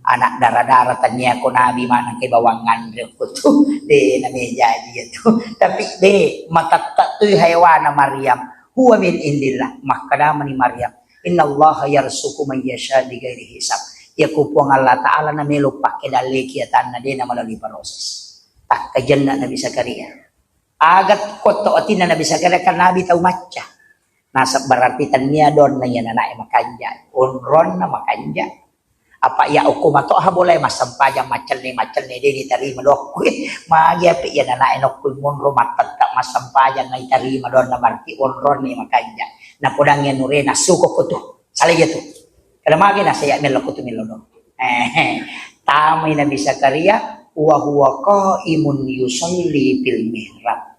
anak darah-darah tanya ko nabi manang kay bawangan ko to de na meja itu tapi de matatak tu hewan na Maryam huwa min indillah makadaman ni Maryam Inna Allah yarsuku man yasha di ghairi hisab. Ya kupong Allah Ta'ala na melo pakai dalil kiatan na din na melalui proses. Tak kajan na Nabi Zakaria. Agat koto atin na Nabi Zakaria kan Nabi tahu maca. Nasa berarti tanya don na yan anak makanja. Unron na makanja. Apa ya ukumato ha boleh masampajang macel ni din diterima dok. Magi api yan anak enok munro matat tak masampajang na diterima don na berarti unron ni makanja. Na podang yan nure na suko ko to salay to kada magi na saya melo ko to milono tamay Nabi Zakaria wa huwa qaimun yusalli fil mihrab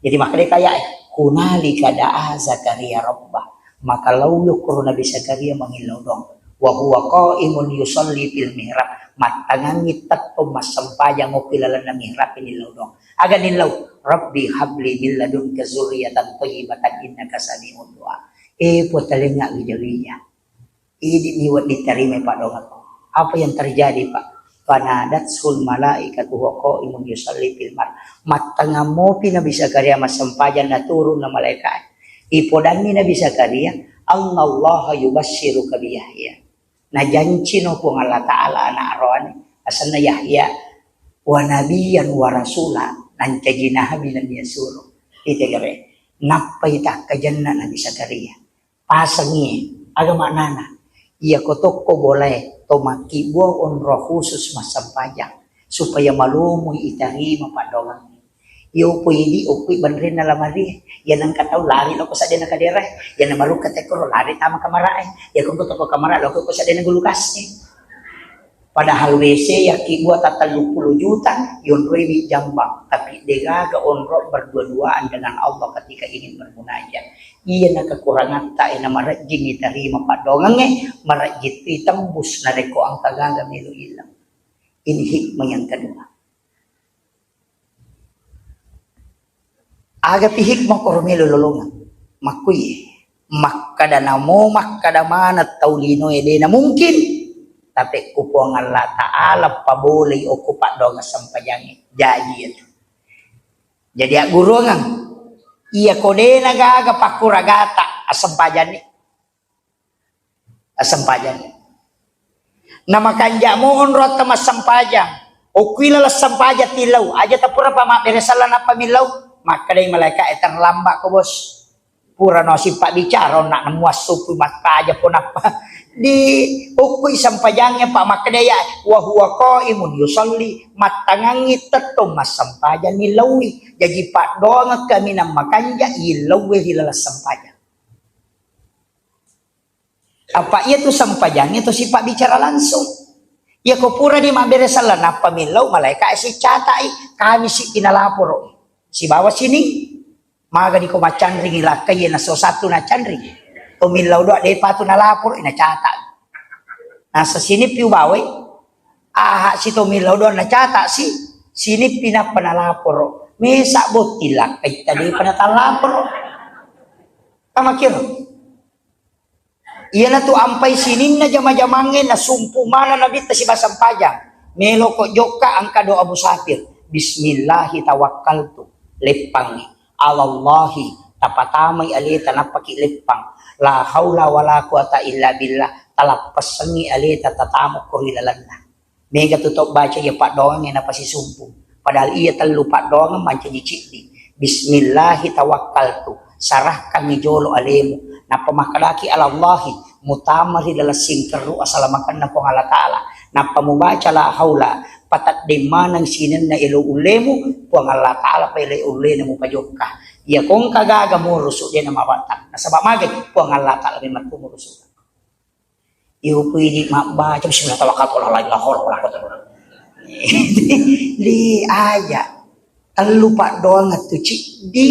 jadi makanya kaya hunalika da'a Zakaria rabbah maka laulu ko Nabi Zakaria mangilaw dong wa huwa qaimun yusalli fil mihrab matangangi tatto masampayang mo kilala na mihrab inilaw dong aga nilaw Rabbi habli min ladunka zurriyatan thayyibatan innaka sami'ud du'a. Putalinga gejalinya. Ini niwat diterima Pak dong aku. Apa yang terjadi Pak? Fanadatsul malaikatu wa qaimun yusalli fil mar. Matanga mopi Nabi Zakaria masampajan na turun na malaikat. Ipodani Nabi Zakaria, Allah yubashiruka bi Yahya. Na janji no po Allah Ta'ala anak rohani. Asana Yahya wa nabiyan wa rasula. Nantajinah bilan yasuru itegare napay tak kajanna Nabi Zakaria pasangi aga maknana iya kotok ko boleh tomaki buah on roh khusus masampajang supaya malumoy itarima padongan iyo po hindi okay banrin na lamari yan ang kataw lari lo ko sa din nakadera yan na malu katekoro lari tama kamarae yan kung ko kamara lo ko sa din nagulukas padahal WC yaki buat 30 juta yun rewi jambak tapi degaga onro berdua-duaan dengan Allah ketika ingin bermunajat iya na kekurangan tak ina marajing itarima padongang marajit itambus na reko ang kagaga milo ilang ini hikmah yang kedua aga pi hikmah ko rumilo lolongan makuy makkadana mana taulino na mungkin tapi kupong Allah Ta'ala paboleh oku pak dong sampajangi jadi itu jadi guru ngang iya kode nagaga pakuragata asampajani nama kanja mohon rota mas sampajang okuila la sampaja tilau aja tapura pa beresalan apa milau maka dari malaikat etang lamba ko bos pura no si pak bicara nak nemuas supu maka aja pun apa di ukui sampajangnya Pak Makadaya wa huwa qaimun yusalli matangangi tetto mas sampajan nilawi jadi Pak doang kami nam makanja ilawi hilala sampajan Apa ia tu sampajang itu sifat bicara langsung. Ya ko pura di maberesalan na pamilaw malaikat si catai kami si pinalapor. Si bawa sini maga di ko macandring ilakay na so satu na candring. Tumilaw do de patu na lapor ina catat. Nasa sini piu bawe aha si tumilaw do na catat si sini pinapanalapor. Mesa botilak kay tadi panatalapor. Kamakir. Iya na tu ampai sinin na jama-jamangin na sumpu mana na bita si basang pajang. Melo ko joka ang kado Abu Safir. Bismillahi tawakkaltu. Lepang. Alallahi. Tapatamay alita na pakilepang. La hawla wala quwata illa billah. Talapasangi alita tatamok kurilalan na. Mega tutok baca ya pak doang na pasisumpu. Padahal iya telu pak doang manca nyicili. Bismillahi tawakkaltu. Sarahkan ni jolo alemu. Na pamakalaki alallahi mutamari dala singkeru asalamakan na pong Allah Ta'ala na pamubaca la haula patat di manang sinin na ilo ulemu pong Allah Ta'ala pa ilo ule na mo pajokka iya kong kagaga mo rusuk din na mabatak na sabak magay pong Allah Ta'ala may matumuruso iyo pwede mabaca bismillah tawakkal wala di aya telu pak doang at tuci di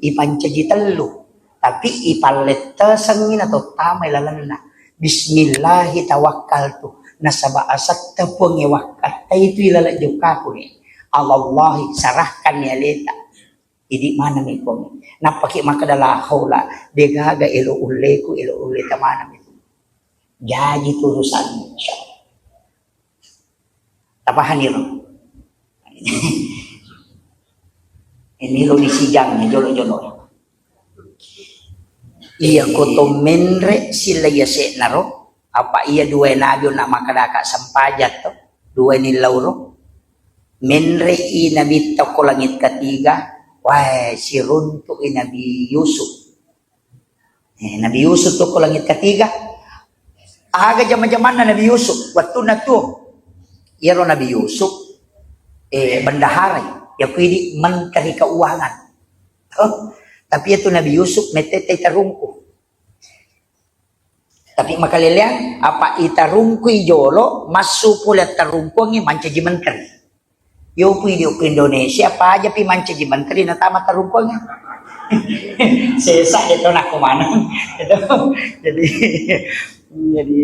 ipancaji telu tapi ipalet sangin atau tamay lalana bismillahi tawakkaltu nasaba asat tepung wakat itu ilala joka ko ni Allahi sarahkan ni aleta idi mana mi ko napaki makadala haula degaga ilo uleku ilo uleta mana mi jadi turusan tapahanir ini lo disijang ni jolo-jolo iya koto menre sila yase naro apa iya dua nabi nak makadaka sampajat to dua ni lauro menre i nabi to ko langit ketiga wah si runtu i nabi Yusuf nabi Yusuf to ko langit ketiga aga zaman-zaman nabi Yusuf waktu na to iya ro nabi Yusuf bendahara ya pwede menteri keuangan tapi itu Nabi Yusuf metete tarungku. Tapi makalilian apa itarungku jolo masuk pula tarungku ngi mancaji menteri. Yo pwede ke Indonesia apa aja pi mancaji menteri na tama tarungku ngi. Sesa itu nak kemana? jadi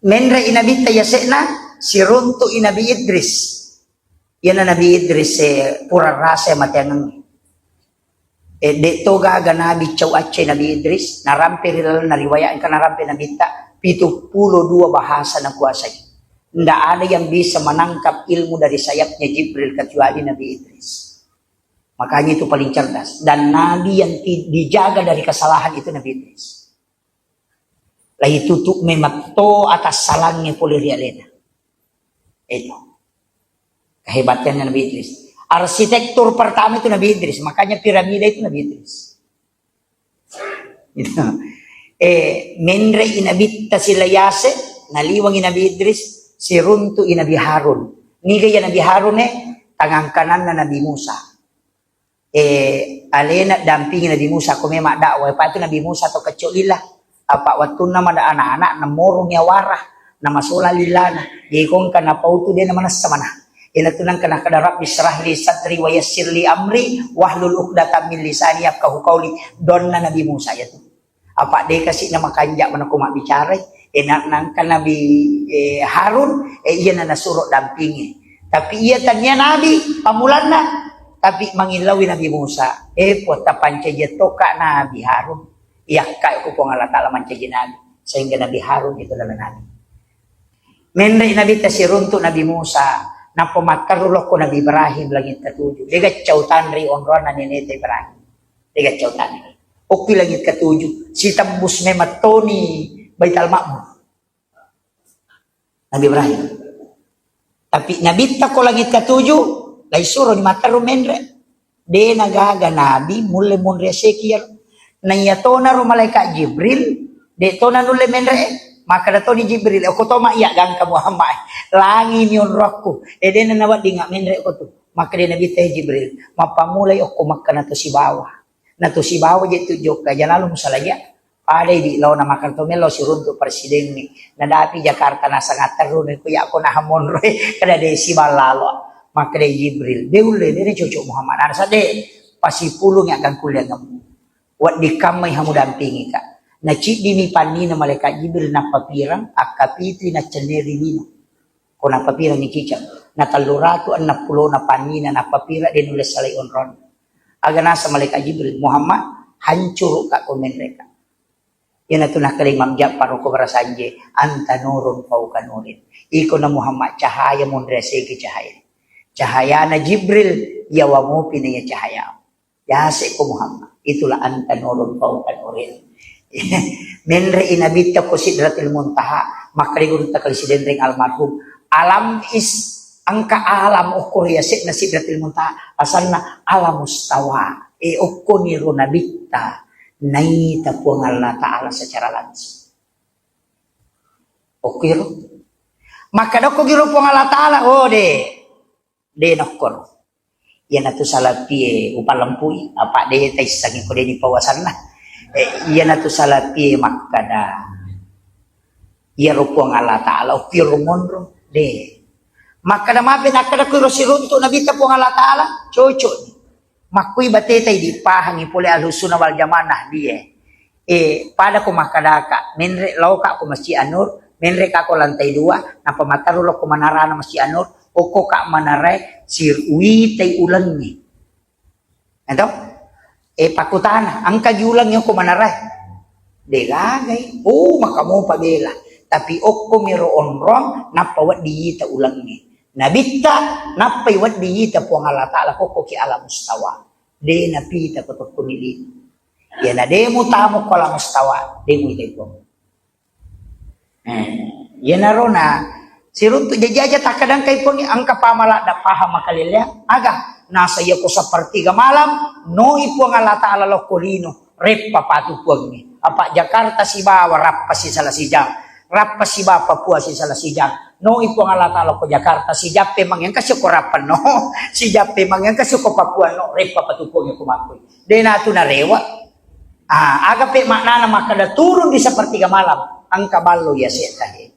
menra inabita yasekna siruntu inabi Idris. Yan na Nabi Idris pura rasa matiangan. De toga aga Nabi Chow Aceh Nabi Idris narampe rilal nariwayaan ka narampe Nabi ta 72 bahasa na kuasay. Nda ada yang bisa menangkap ilmu dari sayapnya Jibril kecuali Nabi Idris. Makanya itu paling cerdas dan Nabi yang dijaga dari kesalahan itu Nabi Idris. Lahi tutup memato atas salangnya pulih rialena. Itu. Kehebatannya Nabi Idris. Arsitektur pertama itu Nabi Idris. Makanya piramida itu Nabi Idris. Gitu. Menre inabi tasilayase. Naliwang Nabi Idris. Siruntu Nabi Harun. Nigaya Nabi Harun tangang kanan na Nabi Musa. Alena dampingi Nabi Musa. Kumemak dakwah. Apa itu Nabi Musa atau keculilah. Apa waktu nama ada anak-anak. Namorong ya warah. Nama sola lilana. Jikong ka na pautu dia nama nasa mana. Inatunang kana kadarab bisrah li sadri wa yassir li amri wahlul 'uqdatam min lisani yafqahu qawli donna Nabi Musa ya tu. Apa dia kasih nama kanjak mana ko mak bicara nang kan Nabi Harun iya na nasuruh dampingi. Tapi iya tanya Nabi pamulanna tapi mangilawi Nabi Musa po tapanca jetoka Nabi Harun iya kay ko Allah Taala mancaji Nabi sehingga Nabi Harun itu adalah Nabi. Menre Nabi tasiruntu Nabi Musa na pemakarulok ko Nabi Ibrahim langit ketujuh. Dia cautan ri onrona ni Nete Ibrahim. Dia cautan. Oki langit ketujuh. Si tembus mematoni Baitul Ma'mur. Nabi Ibrahim. Tapi Nabi tako langit ketujuh. Lai suruh ni makaru menre. Dia nagaga Nabi mulai munre sekir. Nayatona ro malaikat Jibril. Dia tona nule menre. Maka dato ni Jibril aku to mak ya gang ka Muhammad langi ni rohku eden na nawat di ngak menre ko tu maka dia nabi teh Jibril mapamulay ako makana to si bawah na to si bawah je tu jok ka jalalo musalaya Padai di law na makartomelo si runto presiden ni nadapi Jakarta na sangat terun ko ya ako na hamon roy kada de si balalo maka de Jibril deule de cucu Muhammad ana sade pasipulung yang akan kuliah kamu wat di kamai hamu dampingi ka na cik dimi pani na malaikat Jibril na papirang akapiti na ceneri nino ko na papirang ni cicak na 360 na pani na papira de nulis salai onron aga nasa malaikat Jibril Muhammad hancur ka komen mereka. Yan na ito nakalimang paro ko barasanje anta nurun fauka nurin. Iko na Muhammad cahaya mundre segi cahaya. Cahaya na Jibril yawa mo pinaya cahaya. Yase ko Muhammad. Itulah anta nurun fauka nurin. Menre inabita ko sidratil muntaha makaligun ta kali sidendring almarhum. Alam is angka alam ukur ya na sidratil muntaha asalna alam mustawa. Ukur ni runabita. Naita po ng Allah Ta'ala secara langsung. Oke, maka doko giro po ng Allah Ta'ala, de nokor. Yan ato salapi upalampui, apa de tay sangi ko de pawasan na. Yan ato salapi makada. Yaro po ng Allah Ta'ala, okiro monro, de. Makada mapin akada ko sirunto nabita po ng Allah Ta'ala, chocho. Makui batetay di pahangi puli alusuna wal jamanah dia. Pada ko makadaka, menre lauka ko masih anur, menre ka ko lantai 2, na pamatarulo ko manarana masih anur, o ko ka manaray sirui tay ulang ni. Ito? Pakutana, ang kagiulang yung ko manaray. Degagay, makamu pabela. Tapi okko miro onrong, napawat diyita ulang ni. Nabita napay wat diyita po ang Allah Ta'ala ko ki ala mustawa de napita ko to kumili ya na de mo tamo ko ala mustawa de mo ite ko ya na rona sirunto jajaja takadang kay po ni ang kapamala da paham makalilya aga nasa iya ko sa partiga malam no ipo ang Allah Ta'ala lo kolino rep papatu po ni apa Jakarta si bawa rap pa si Salasijang rap pa si ba Papua si Salasijang no ipo nga latalo ko Jakarta si Jape mangyan kasi ko rapan no si Jape mangyan kasi ko Papua no repa patupo nga kumakoy de nato na rewa aga pe maknana makada turun di seperti malam ang kabalo yase tahe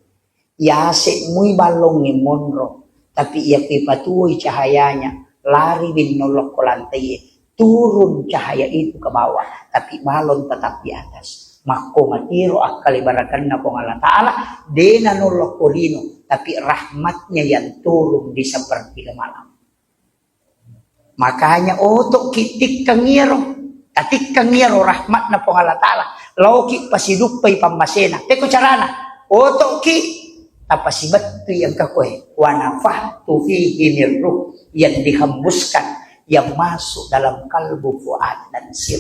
yase muy balong ni monro tapi iya patuoy cahayanya lari bin nolok ko lantai turun cahaya itu ke bawah tapi balon tetap di atas mako matiro akalibarakan na po ng Allah Ta'ala de nanolok kolino tapi rahmatnya yang turun di seperti malam makanya otok kitik kangiro rahmat na po ng Allah Ta'ala lauki pasidupay pamasena teko carana otok ki tapasibat tu yang kakoy wanafah tu fihi min ruh yang dihembuskan yang masuk dalam kalbu fuad dan sir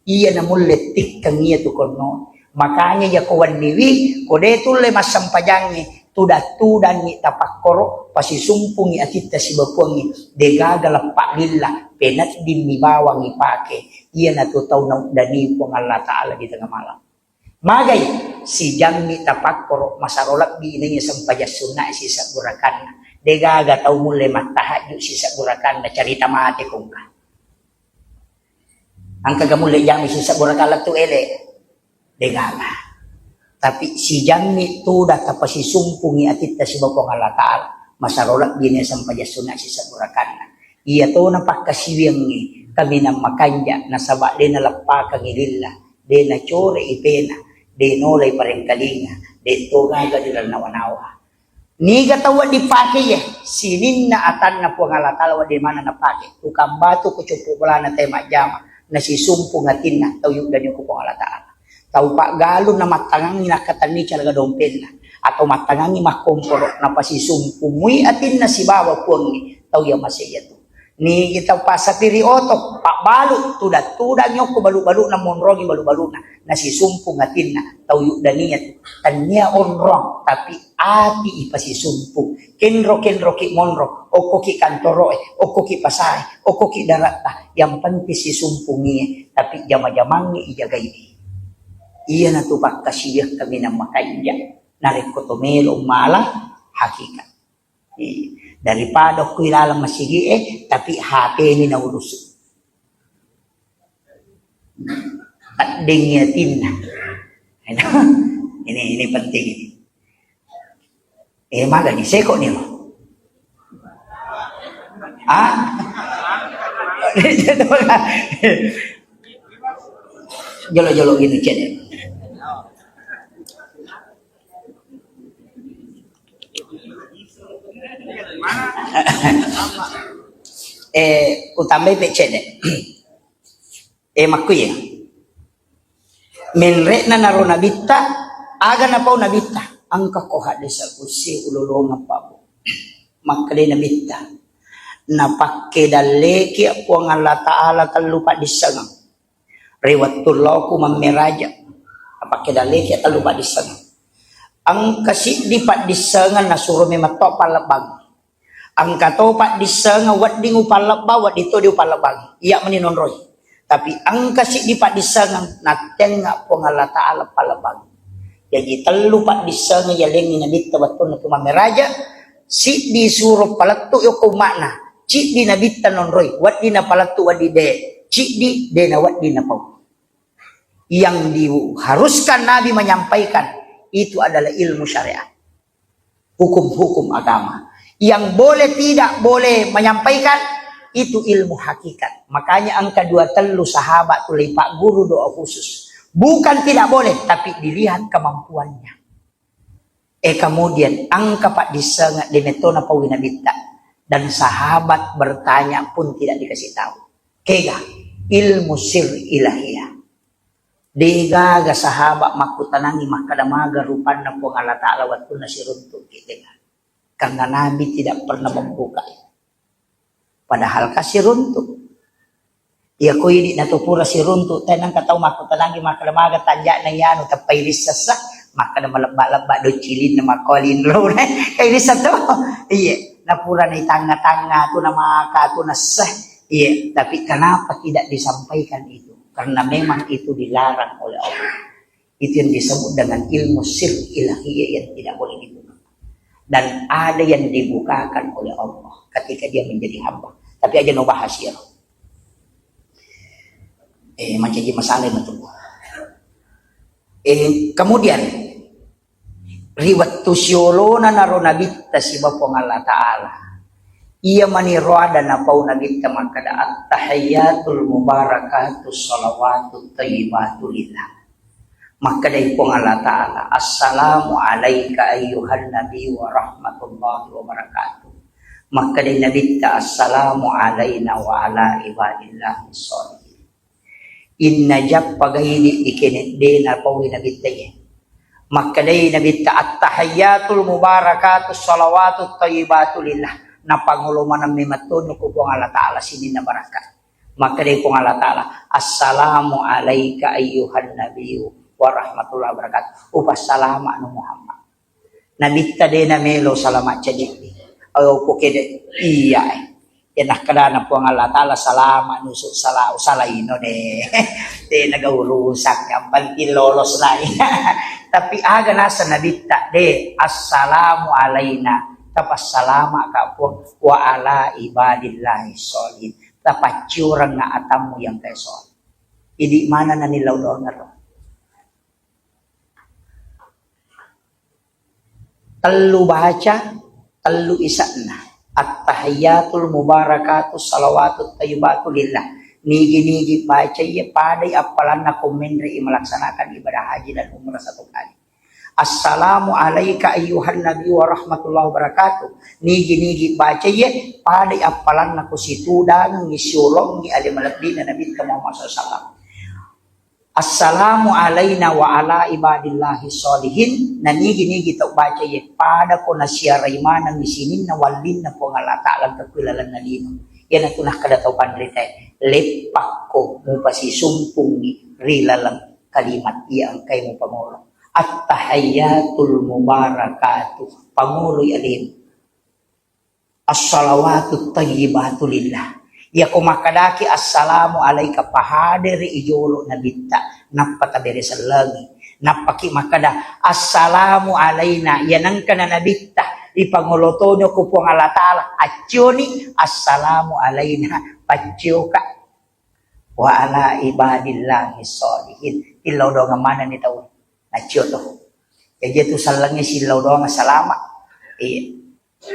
iya na muletik kang iya tu kono makanya ya kawan niwi kode tule masampajangi tudan ni tapakkoro pasisumpungi atita si bapuangi degagal pak lillah penat dimibawangi pake iya na tu tau na dani po ng Allah Ta'ala di tengah malam magay si jangni tapakkoro masarolak di inanya sampajasuna si saburakan degaga tau mule matahaju si saburakan na carita mati kong ka ang kagamuli jami si saburakalat tu ele degala tapi si jami tu dah tapa si sumpungi atita si bapong Allah Ta'ala masarolak gini sampajasuna si saburakan iya to na pakasiwang ni kami nang makanya nasaba de na lapaka ngililla de na chore ipena de nolay parengkalinga de to gaga dilal nawanawa ni gatawa dipake ya sinin na atan na po ang Allah Ta'ala di mana napake tukang batu kucupu wala na tayo majama na si sumpo nga tin na tau yung ganyan ko po Allah Ta'ala tau pa galo na matangangi na katani talaga dompel na atau matangangi makomporo na pa si sumpo muy atin na si bawa po ni tau yung masaya to ni kita pa sa piriotok pak balu tudat nyo ko balu-balu na monrogi balu-balu na si sumpo nga tin na tau yung daniya tanya onrong tapi ati ipa si sumpo kenro ki monro o koki kantoro o koki pasay o koki darata yang penting si sumpungi tapi jama-jamangi ijaga ini iya na tupak kasiyah kami na makanya narik ko tumelo malang hakikat daripada ko ilalang masigi tapi hati ini na urus at dingyatin na Ini penting ini. Maga ni seko ni lo. Jolo-jolo gitu cene. Utambai pe cene. Makuya. Menre na naro nabita, aga na pau nabita. Ang kakoha de sa kusi ululong pa po. Makali nabita. Napakke daleki ako ang Allah Ta'ala talupa disangang. Riwatullah ko mamiraja. Napakke daleki talupa disangang. Ang kasi di pa disangan na suro may mato palabang. Ang katopa disangan wat di upalaba wat dito di upalabang. Iya maninonroy. Tapi ang kasi di pa disangan naten nga po ang Allah Ta'ala palabang. Jadi telu pa disangan yaling ni nabita bato na kumamiraja. Si di suro palatu yo kumana. Cik di nabita nonroy, wat di na palatu wat di de, cik di de na wat di na pau. Yang diharuskan Nabi menyampaikan itu adalah ilmu syariat, hukum-hukum agama. Yang boleh tidak boleh menyampaikan itu ilmu hakikat. Makanya angka 2 telu sahabat tulai pak guru doa khusus. Bukan tidak boleh, tapi dilihat kemampuannya. Kemudian angka pak disengat di metona pawina bita. Dan sahabat bertanya pun tidak dikasih tahu. Kega ilmu sir ilahiyah. Digaga sahabat makutanangi makadamaga rupanna po Allah Ta'ala waktu nasiruntuk kita. Karena Nabi tidak pernah membuka. Padahal kasih runtuk. Ya ko ini natupura si runtuk. Tenang katau makutanangi makadamaga tanja na yano tapay risasa. Maka na malaba-laba do cilin na makolin lo. Kaya risa to. Iya. Napura na tanga-tanga tu na maka tu na sah. Iya, tapi kenapa tidak disampaikan itu? Karena memang itu dilarang oleh Allah. Itu yang disebut dengan ilmu sir ilahiyah yang tidak boleh dibuka. Dan ada yang dibukakan oleh Allah ketika dia menjadi hamba. Tapi aja no bahas ya. Macam masalah itu. Kemudian riwat tusyolona naro nabita si bapong Allah Ta'ala. Ia maniroada na pau nabita makada at-tahiyatul mubarakatus salawatut tayyibatul lillah. Makada ipong Allah Ta'ala. Assalamu alaika ayyuhan nabi wa rahmatullahi wa barakatuh. Makada nabita assalamu alaina wa ala ibadillahi sholihin. Inna jab pagayini ikinit din na pau nabita yan. Makadai Nabi at-tahiyyatul mubarakatus salawatut tayyibatul lillah na panguluman ng mimatun ko po Allah Ta'ala sinin na barakat. Makadai po Allah Ta'ala assalamu alayka ayyuhan nabiyyu wa rahmatullahi wa barakatuh. Upassalama no Muhammad. Nabita din na melo salamat jadi. Ayaw po kede iya yan nakadana po Allah Ta'ala salama nusuk salaino de. De nagaurusak yang pantil lolos na tapi aga nasa nabita de assalamu alaina tapas salama ka po wa ala ibadillahi sholihin tapat curang na atamu yang kay sol. Idi mana na nilaw doon na ro. Telu baca, telu isa na. At-tahiyyatul mubarakatus salawatut tayyibatul lillah. Nigi-nigi baca ya padai apalan na kumendri melaksanakan ibadah haji dan umrah 1 kali. Assalamu alayka ayyuhan nabi wa rahmatullahi wa barakatuh. Nigi-nigi baca ya padai apalan na kusitudang ngisulong ni alimalabdi na nabi Muhammad SAW. Assalamu alayna wa ala ibadillahi sholihin. Nanigi-nigi tau baca ya pada ko na siya raymanan misinin na walin na po Allah Ta'ala kakilalan na lino. Yan ang tunah kada tau pandritay. Lepak ko mo pasisumpong ni rilalang kalimat iya ang kay mo pangulo. At-tahiyyatul mubarakatuh. Pangulo yalim. As-salawatut tayyibatul lillah. Ya kumakadaki assalamu alayka pahadiri ijolo nabita napatabere sa lagi napaki makada assalamu alayna yanang kana nabita ipangulotonyo ko po ang Allah Ta'ala atyoni assalamu alayna patyoka wa ala ibadillahi sholihin ilaw daw nga mana ni tao Acio to. Jadi tu salangnya silau doang salamat.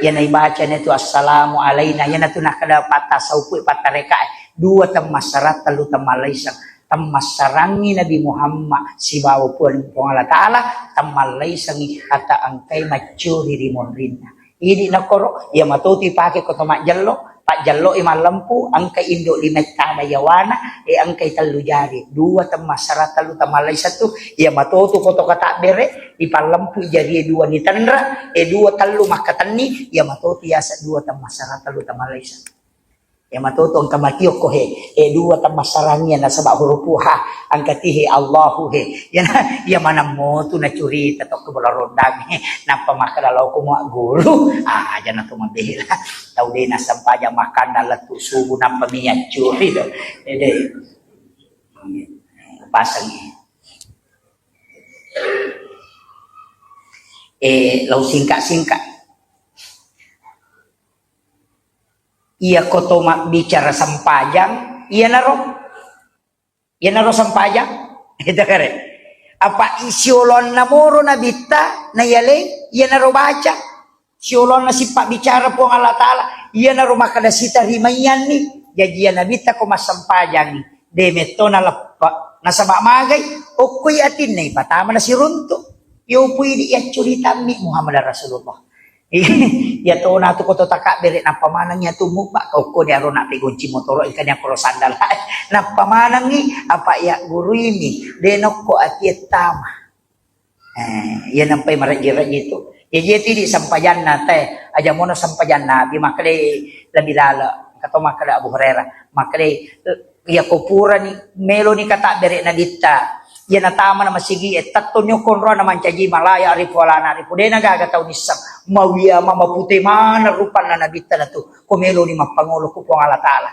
Yan ay baca nito assalamu alaina yan na tunakada patah saupu patah reka dua tamasarat talu tamalaysang tamasarangi Nabi Muhammad si bawa pun Allah Ta'ala tamalaysang kata angkay macuri rimon rinna ini nakoro ya matuti pakai kotomak jallo pak jallo imalampu angkay indo limetada yawana angkay talu jari dua tamasarat talu tamalay satu ya matutu koto kata bere ipalampu jadi dua ni tandra dua talu makatani ya matuti yasa dua tamasarat talu tamalay satu ya matuto ang kamatiyok ko dua tamasarangnya na sabah hurupuha ang katihe Allahu yan ya manamo to na curita to kebalarondang na pamakalalaw ko mga guru aja na tumabihila tau din na sampaja makan na latu subu na pamiyat curi do pasang lau singkat ia kotoma bicara sampajang ia naro sampajang itu kare apa isiolon namoro na bita na yale ia naro baca siolon na sipak bicara po Allah Ta'ala ia naro makada sita rimayan ni jadi na bita ko masampajang ni demeto na lapa na sabak magay o kuy atin na ipatama na si runto yo puy di ya curita mi Muhammad Rasulullah ya to na to ko to taka bere na pamanang ya tumupa ko dia ro na pigunci motoro ikan yang koro sandal na pamanang ni apa ya guru ini denok ko atietama ya nampai marajira itu ya dia tidak sampajan na teh aja mono sampajan nabi makale lebih lala kata makale Abu Hurairah makale ya kopura ni melo ni kata bere na dita ya natama na masigi tatonyo konro na mancaji malaya arifu wala na arifu de nagaga taw nisam mawiya mamaputi mana rupan na nabita na to kumelo ni mapangulo ko po Allah Ta'ala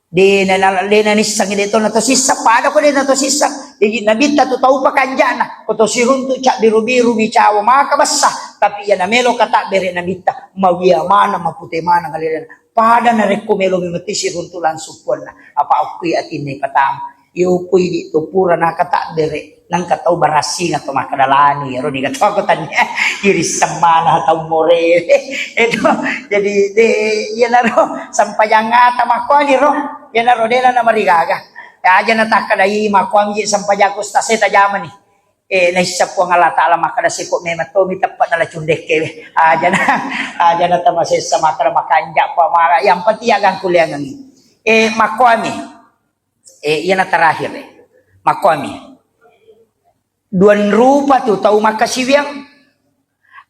de na nisang dito na to sisa pada ko de na to sisa de nabita to tau pa kanjana ko to sihun to cha biru-biru bicawa makabasa tapi ya na melo kata bere nabita mawiya mana maputi mana ngalila pada na rekomelo mi mati sihun to lan supon na apa aku atin ni patam yo puy di to pura na kata bere nang kataw barasi nga to makadalani ro ni kataw ko tanya iris samana taw more edo jadi de yan ro sampayang ata makwani ro yan ro de na marigaga aja na takadai makwang ji sampayang ko sta seta jaman ni naisap ko nga Allah Ta'ala makadasi ko may matomi tapat na la chundek ke aja na tamase sa makara makanja pa mara yang patiagang kuliangan makwami yan na terakhir makwami duan rupa tu tau makasiwang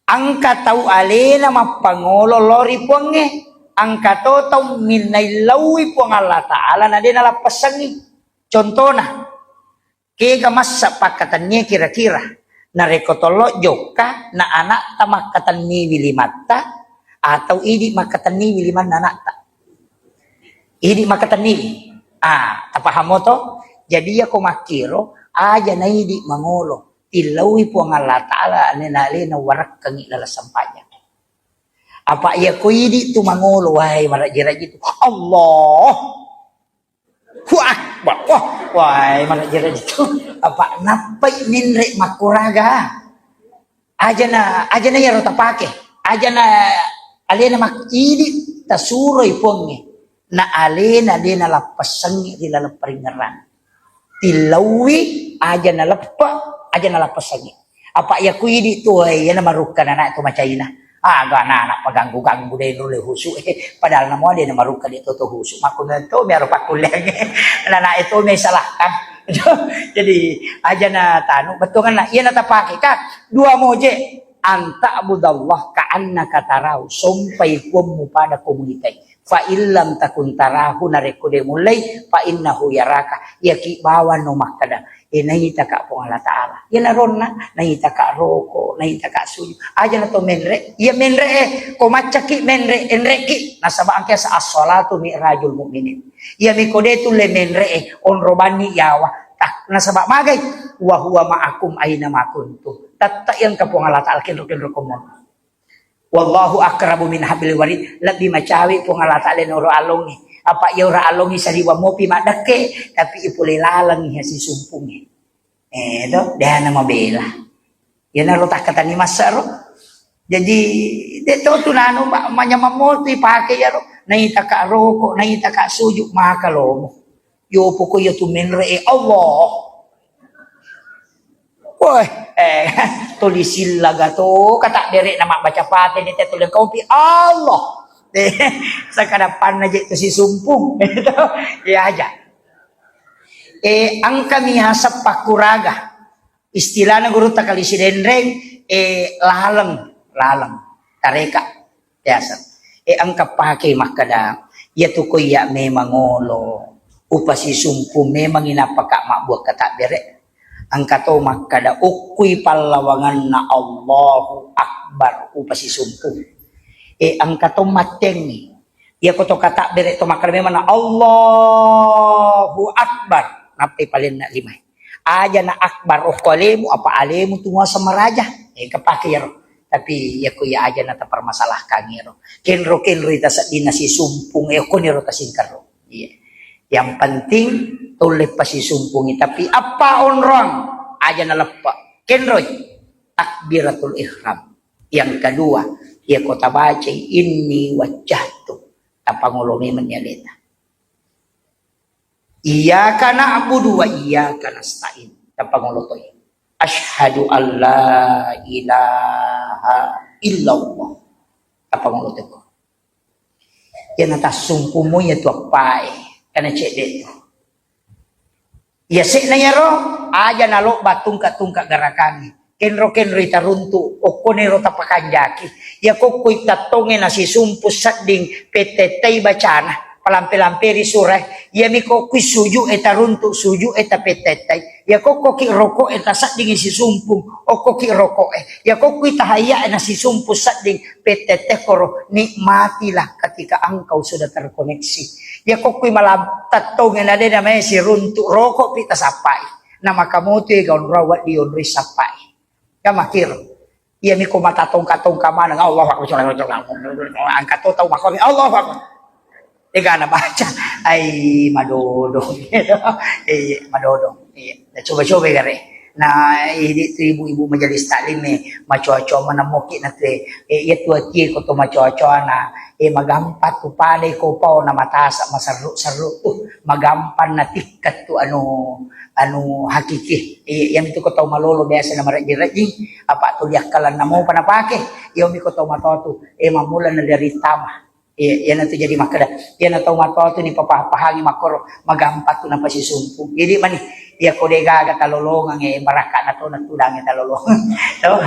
angka tau alena mapangolo lori puange angka to tau minailawi puang Allah Ta'ala na din nalapasangi contohna kega masa pakatannya kira-kira na rekotolo joka na anak ta makatan ni wilimata atau idi makatan ni wiliman anak ta idi makatan ni tapaham mo to jadi ako makiro aja na hindi mangolo ilawi po ang Allah Ta'ala anenali na warak kang ilalasampanya apa iya ko hindi tumangolo why marajira gitu Allah why marajira gitu apa napay minre makuraga aja na yaro tapake aja na alena makidi tasuroy ponge na alena di nalapasangi di lalaparingaran tilawi aja nalapasangi apa ya kuidi tu ya na marukan anak itu macaina gana anak paganggu-ganggu deh nule husu padahal namo dia na marukan itu to husu makuna to meron pakulang na itu may salahkan jadi aja na tanu betul kan iya na tapake ka dua moje anta abudallah ka annaka tarau sumpay mo pada komunitas fa illam takun tarahu narekode mulai fa innahu yaraka yaki bawan no makada nahita ka po Allah Ta'ala yan naron na nahita ka roko nahita ka suyo aja na to menre ya menre ko macaki menre enreki nasabaan kaya sa as-salatu mi'rajul mu'minin ya mikode tu le menre on robani yawa tak nasaba magay wa huwa ma'akum aina ma kuntum tatta yang ka po Allah Ta'ala kinro komon wallahu akrabu min hablil warid lebih macawi po nga lata lenoro alongi apa ya ora alongi sa liwa mo pi madake tapi ipule lalang ya si sumpungi Itu dia nama bela. Ya na rotak kata ni masaro. Jadi dito tu nano manyamamoto ipake ya ro. Naita ka roko, naita ka sujuk maka lomo. Yo po ko yo tuminre Allah. Woi, tulisil laga to kata derek nama baca paten itu tulen kau pi Allah. Sa kadapan aja itu si sumpung. Ya aja. Ang kami hasap pakuraga. Istilahnya guru takali si denreng lalang tareka biasa. Ang kapake makada ya tu ko ya memang ngolo upasi sumpung memang inapaka makbuat kata bere. Ang kato makada ukui palawangan na Allahu Akbar upasi sumpung. Ang kato mateng ni ya ko to kata bere to makada memang na Allahu Akbar napi palin na limay. Aja na akbar of kalemu apa alemu tunggu sama raja kapake ya tapi ya ko ya aja na permasalah kangiro kenro ita sa dinasi sumpung ko niro tasingkaro iya yang penting tulip pa si sumpung tapi apa onrong aja na lepa kenro takbiratul ihram yang kedua ya ko tabace inni wajjahtu tapangulungi menyalita Iyyaka na'budu wa iyyaka nasta'in. Tapangulutoy. Asyhadu an la ilaha illallah. Tapangulutoy ko. Yan atas sumpu mo ya tu apa kana cek dito. Ya sik na yaro aja nalo batungka-tungka garakani. Kenro ita runtu o konero tapakanjaki. Ya kokoy tatonge na si sumpu sading petetay bacana. Palampiri surah ya miko kui suju eta runtuk suju eta petetay ya koko ki rokok eta sak dingin si sumpung o koki rokok ya koko tahaya na si sumpung sak ding petetay koro nikmatilah ketika engkau sudah terkoneksi ya koko malam tatong na de namanya si runtuk rokok pita sapai nama kamu tu gaun rawat di onri sapai ya makir ya miko matatong katong kamana Allah angkat tahu makomi Allah Ega na baca, ay madodong, madodong. Coba-coba gare. Na ini ibu-ibu majelis taklim maco-co manamoki na te. Itu ati ko to maco-co na magampat tu pale ko pao na matasa masaruk-saruk tu magampan na tikat tu anu hakiki. Yang itu ko to malolo biasa na maraji-raji apa tu liakalan na mo panapake. Yung ko to matoto mamulan na dari tamah. Yan itu jadi makada yan atau mato tu ni papahagi makoro magampat tu na pasisumpong jadi man ya kodega aga talolongan baraka na to natudang talolongan so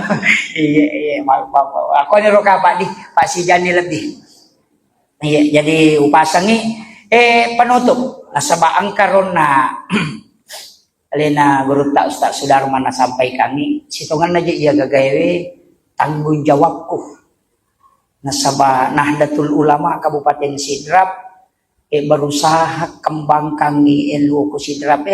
ako ni roka pa di pasijan ni lebih jadi upasangi penutup nasabaang karon na alena guru tak Ustaz Sudarman na sampai kami situngan aja iya gagawe tanggung jawabku Nasaba Nahdlatul Ulama Kabupaten Sidrap berusaha kembangkan ni elu ko Sidrap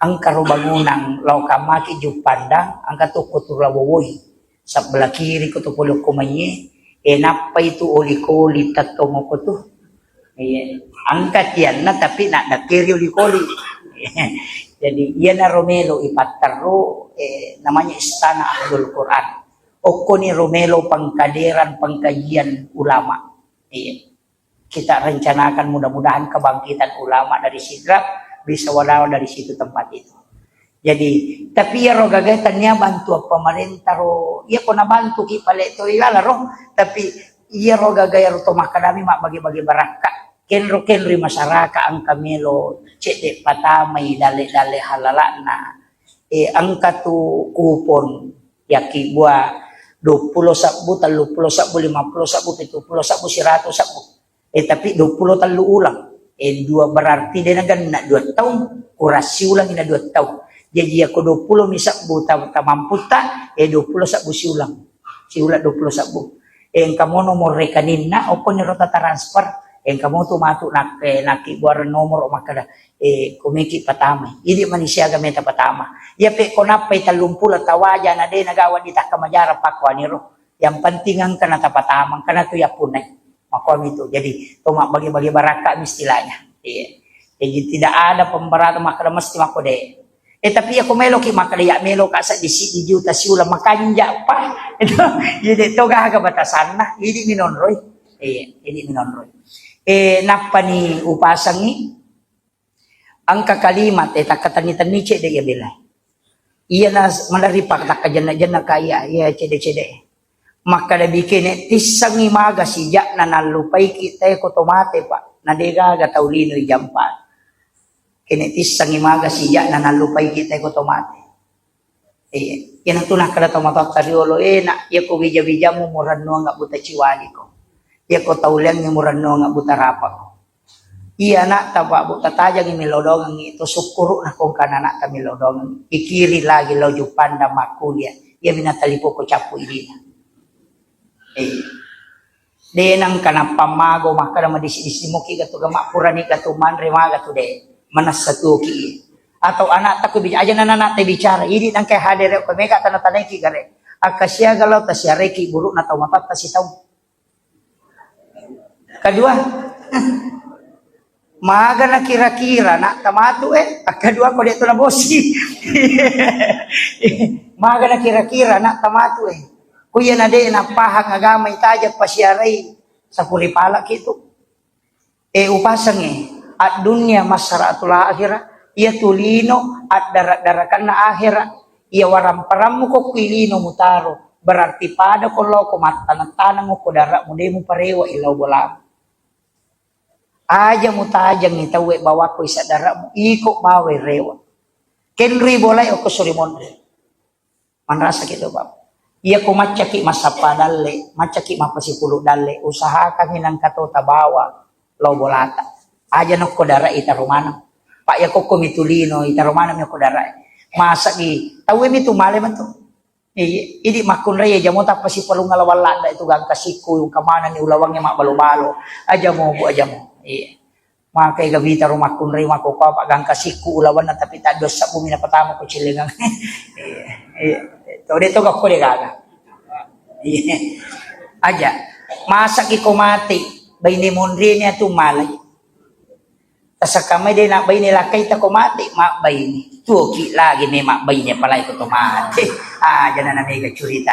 ang karubangunang laukamaki jupandang ang katukutura wowoy sa belah kiri ko to pulok kumaye napay tu uli-koli tatong ko to angkat yan na tapi na kiri uli-koli jadi yan na Romelo ipataro namanya Istana Ahlul Quran Oko ni Romelo pengkaderan pengkajian ulama. Kita rencanakan mudah-mudahan kebangkitan ulama dari Sidrap bisa walau dari situ tempat itu. Jadi tapi ya ro gagatannya bantu pemerintah ro ya kona bantu ki pale to ilala ro tapi iya ro gagaya ro to makadami mak bagi-bagi baraka kenro masyarakat ang kamelo cede patamay dale-dale halalana angka tu kupon yaki buah 20 sabu, 30 sabu, 50 sabu, 70 sabu, 100 sabu. Tapi 20 talu ulang. Dua berarti dia nak 2 tahun. Kurasi ulang ina 2 tahun. Jadi aku 20 sabu, tak mampu tak. 20 sabu si ulang. Si ulang 20 sabu. Kamu nomor rekanin na, opo ni rota transfer. Kamu tu matu nak buar nomor o makada. Kumiki patama. Ini manusia gameta patama. Ya pe konapay talumpula tawaja na de nagawa di takamajara pakwa niro. Yang penting ang kana tapatama, kana tu yapunay. Makom itu. Jadi toma bagi-bagi baraka istilahnya. Jadi tidak ada pemberat makada mesti makode. Tapi ako melo ki makalaya melo ka sa di juta si ulam makanja pa. Ito, yun ito gaga batasan na. Hindi minonroy. Hindi minonroy. Napa ni upasang ni ang kakalimat takatanitan ni Chede ya bilay. Iya na malaripak takadyan na kaya iya Chede. Makalabikin tisang imaga siya na nalupay kita ko tomate pa. Nadiga gataulino ijampan. Kinitis sang imaga siya na nalupay kita ko tomate. Yan ang tunah kada tomato tariolo na iya ko bija mo murano nga buta chiwali ko. Iya ko tauliang nga murano nga buta rapa ko. Iya na taba buta tajang imilodong ito sukuro na kung kanana kami lodong ikiri lagi lojo panda makulia. Iya minatalipo ko chapu ilina. Denang kana pamago makada madisi-disi mo ki gato gama purani gato manre maga to de. Manas satu ki atau anak tak bicara aja nana te bicara ini nang kay hadir ko mega tanay ki gare akasya galaw ta siya reki buruk na taw mapat ta si taw kedua maga na kira-kira na tamatu kedua ko dito na bosi maga na kira-kira na tamatu kuya na de na pahang agamay tajak pa siya ray sa pulipala kito upasang at dunya masaraatul akhirah ia tulino at darak-darakan na akhirah ia waramparam mo ko kilino mutaro berarti pada ko lo ko matanang mo ko darak mo de mo parewa ilaw bolam aja mo tajang ni tawe bawa ko isa darak mo iko bawe rewa kenri bolay o ko surimon manrasa kito ba ia ko macaki masapa dalle macaki mapasikulo dalle usahakan hinang kato tabawa lo bolata aja no kodara ita romana pak ya koko mitulino ita romana mi kodara masa gi tawe mi tumale man to idi makun raya jamota pasi palung ngalawalanda itu gang kasiku yung kamana ni ulawangnya mak balo-balo aja mo makai gabita rumah kun raya mako pak gang kasiku ulawan na tapi tados sa bumi na patama ko chilingang to dito ka ko de gaga aja masa gi komati bayni monri niya tumalay sa kamay din nakbay nila kay ta kumati makbay ni tuki lagi ni makbay niya palay ko tumati dyan na namiga churita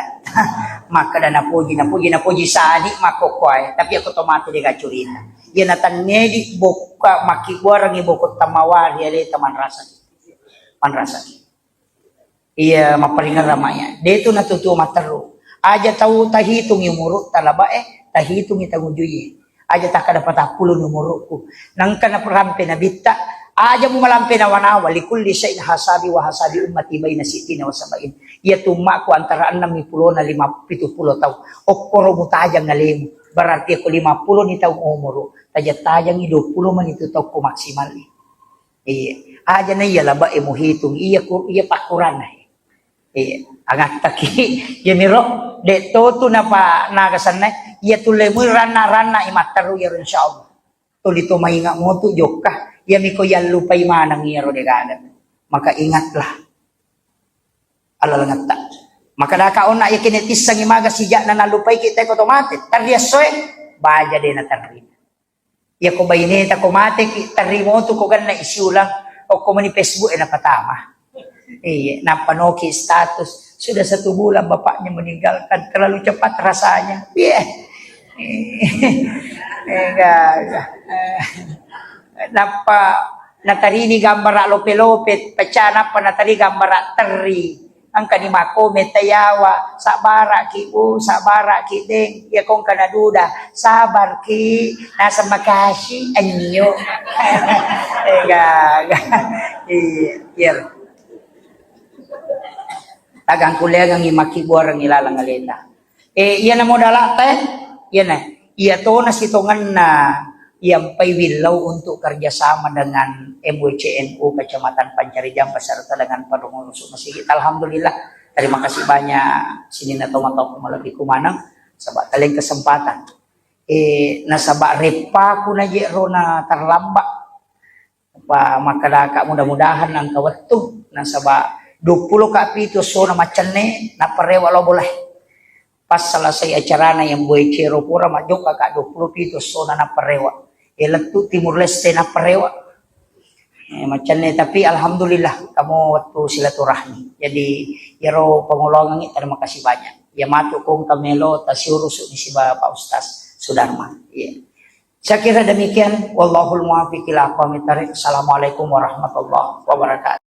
makada na puji sa adik makokway tapi ako tumati di ka churita yan natan nedi boka makibuarang ibukot tamawari ali taman rasa iya mapalingan ramaya dito natutuwa mataro aja tahu tahitung yung muruk talaba tahitung itangujuyi aja tak kada patapulo numurku nang kana perampe na bitta aja mo malampe na wanawa likulli shay'in hasabi wa hasabi ummati baina sitina wa sabain ya tumma ko antara 60 na 70 taw okkoro mo tajang ngalimo berarti ko 50 ni taw umuro tajang 20 man itu taw ko maksimal aja na iya laba mo hitung iya pakuran angat taki yeniro de toto na pa nagasanay iya tulay mo rana imataru yaro insyaallah tulito mainga mo tu jokah ya miko yan lupay manang yaro de gagat maka ingatlah alalangat ta maka nakaon na ikinitis sang imaga siya na nalupay kita ko otomatik taryasoy baja de na tarina ya ko bayineta komatik tarimo tu ko gan na isyulang o ko mani Facebook napatama napanoki status sudah 1 bulan bapaknya meninggalkan terlalu cepat rasanya napa natarini gambar lope-lope pecana pa natari gambar teri ang kanima ko metayawa sabara ki deng ya kong kanaduda sabar ki nasa makashi anyo tagang kulegang imakibuar ang ilalang alita iya na mo dalata iya to na sitongan na yang paywilaw untuk kerjasama dengan MWCNU Kecamatan Pancarijang beserta dengan pengurus masjid. Alhamdulillah, terima kasih banyak sini na tomatong malaki kumanang sabak taling kesempatan. Nasabak repa ko na jero na terlambak pa makadaka mudah-mudahan ang kawatong nasabak 20 kapito so na macane na parewa lo boleh. Pas selesai acara na yang buhay cero pura majuk kakak 20 pito so na parewa. Letu Timur Leste na parewa. Macam ni, tapi alhamdulillah kamu waktu silaturahmi. Jadi yaro pengulungan ini terima kasih banyak. Ya matu kong kamelo tasyurus ni si Bapak Ustaz Sudarman. Ya. Saya kira demikian. Wallahul muwaffiq ila aqwamit thariq. Assalamualaikum warahmatullahi wabarakatuh.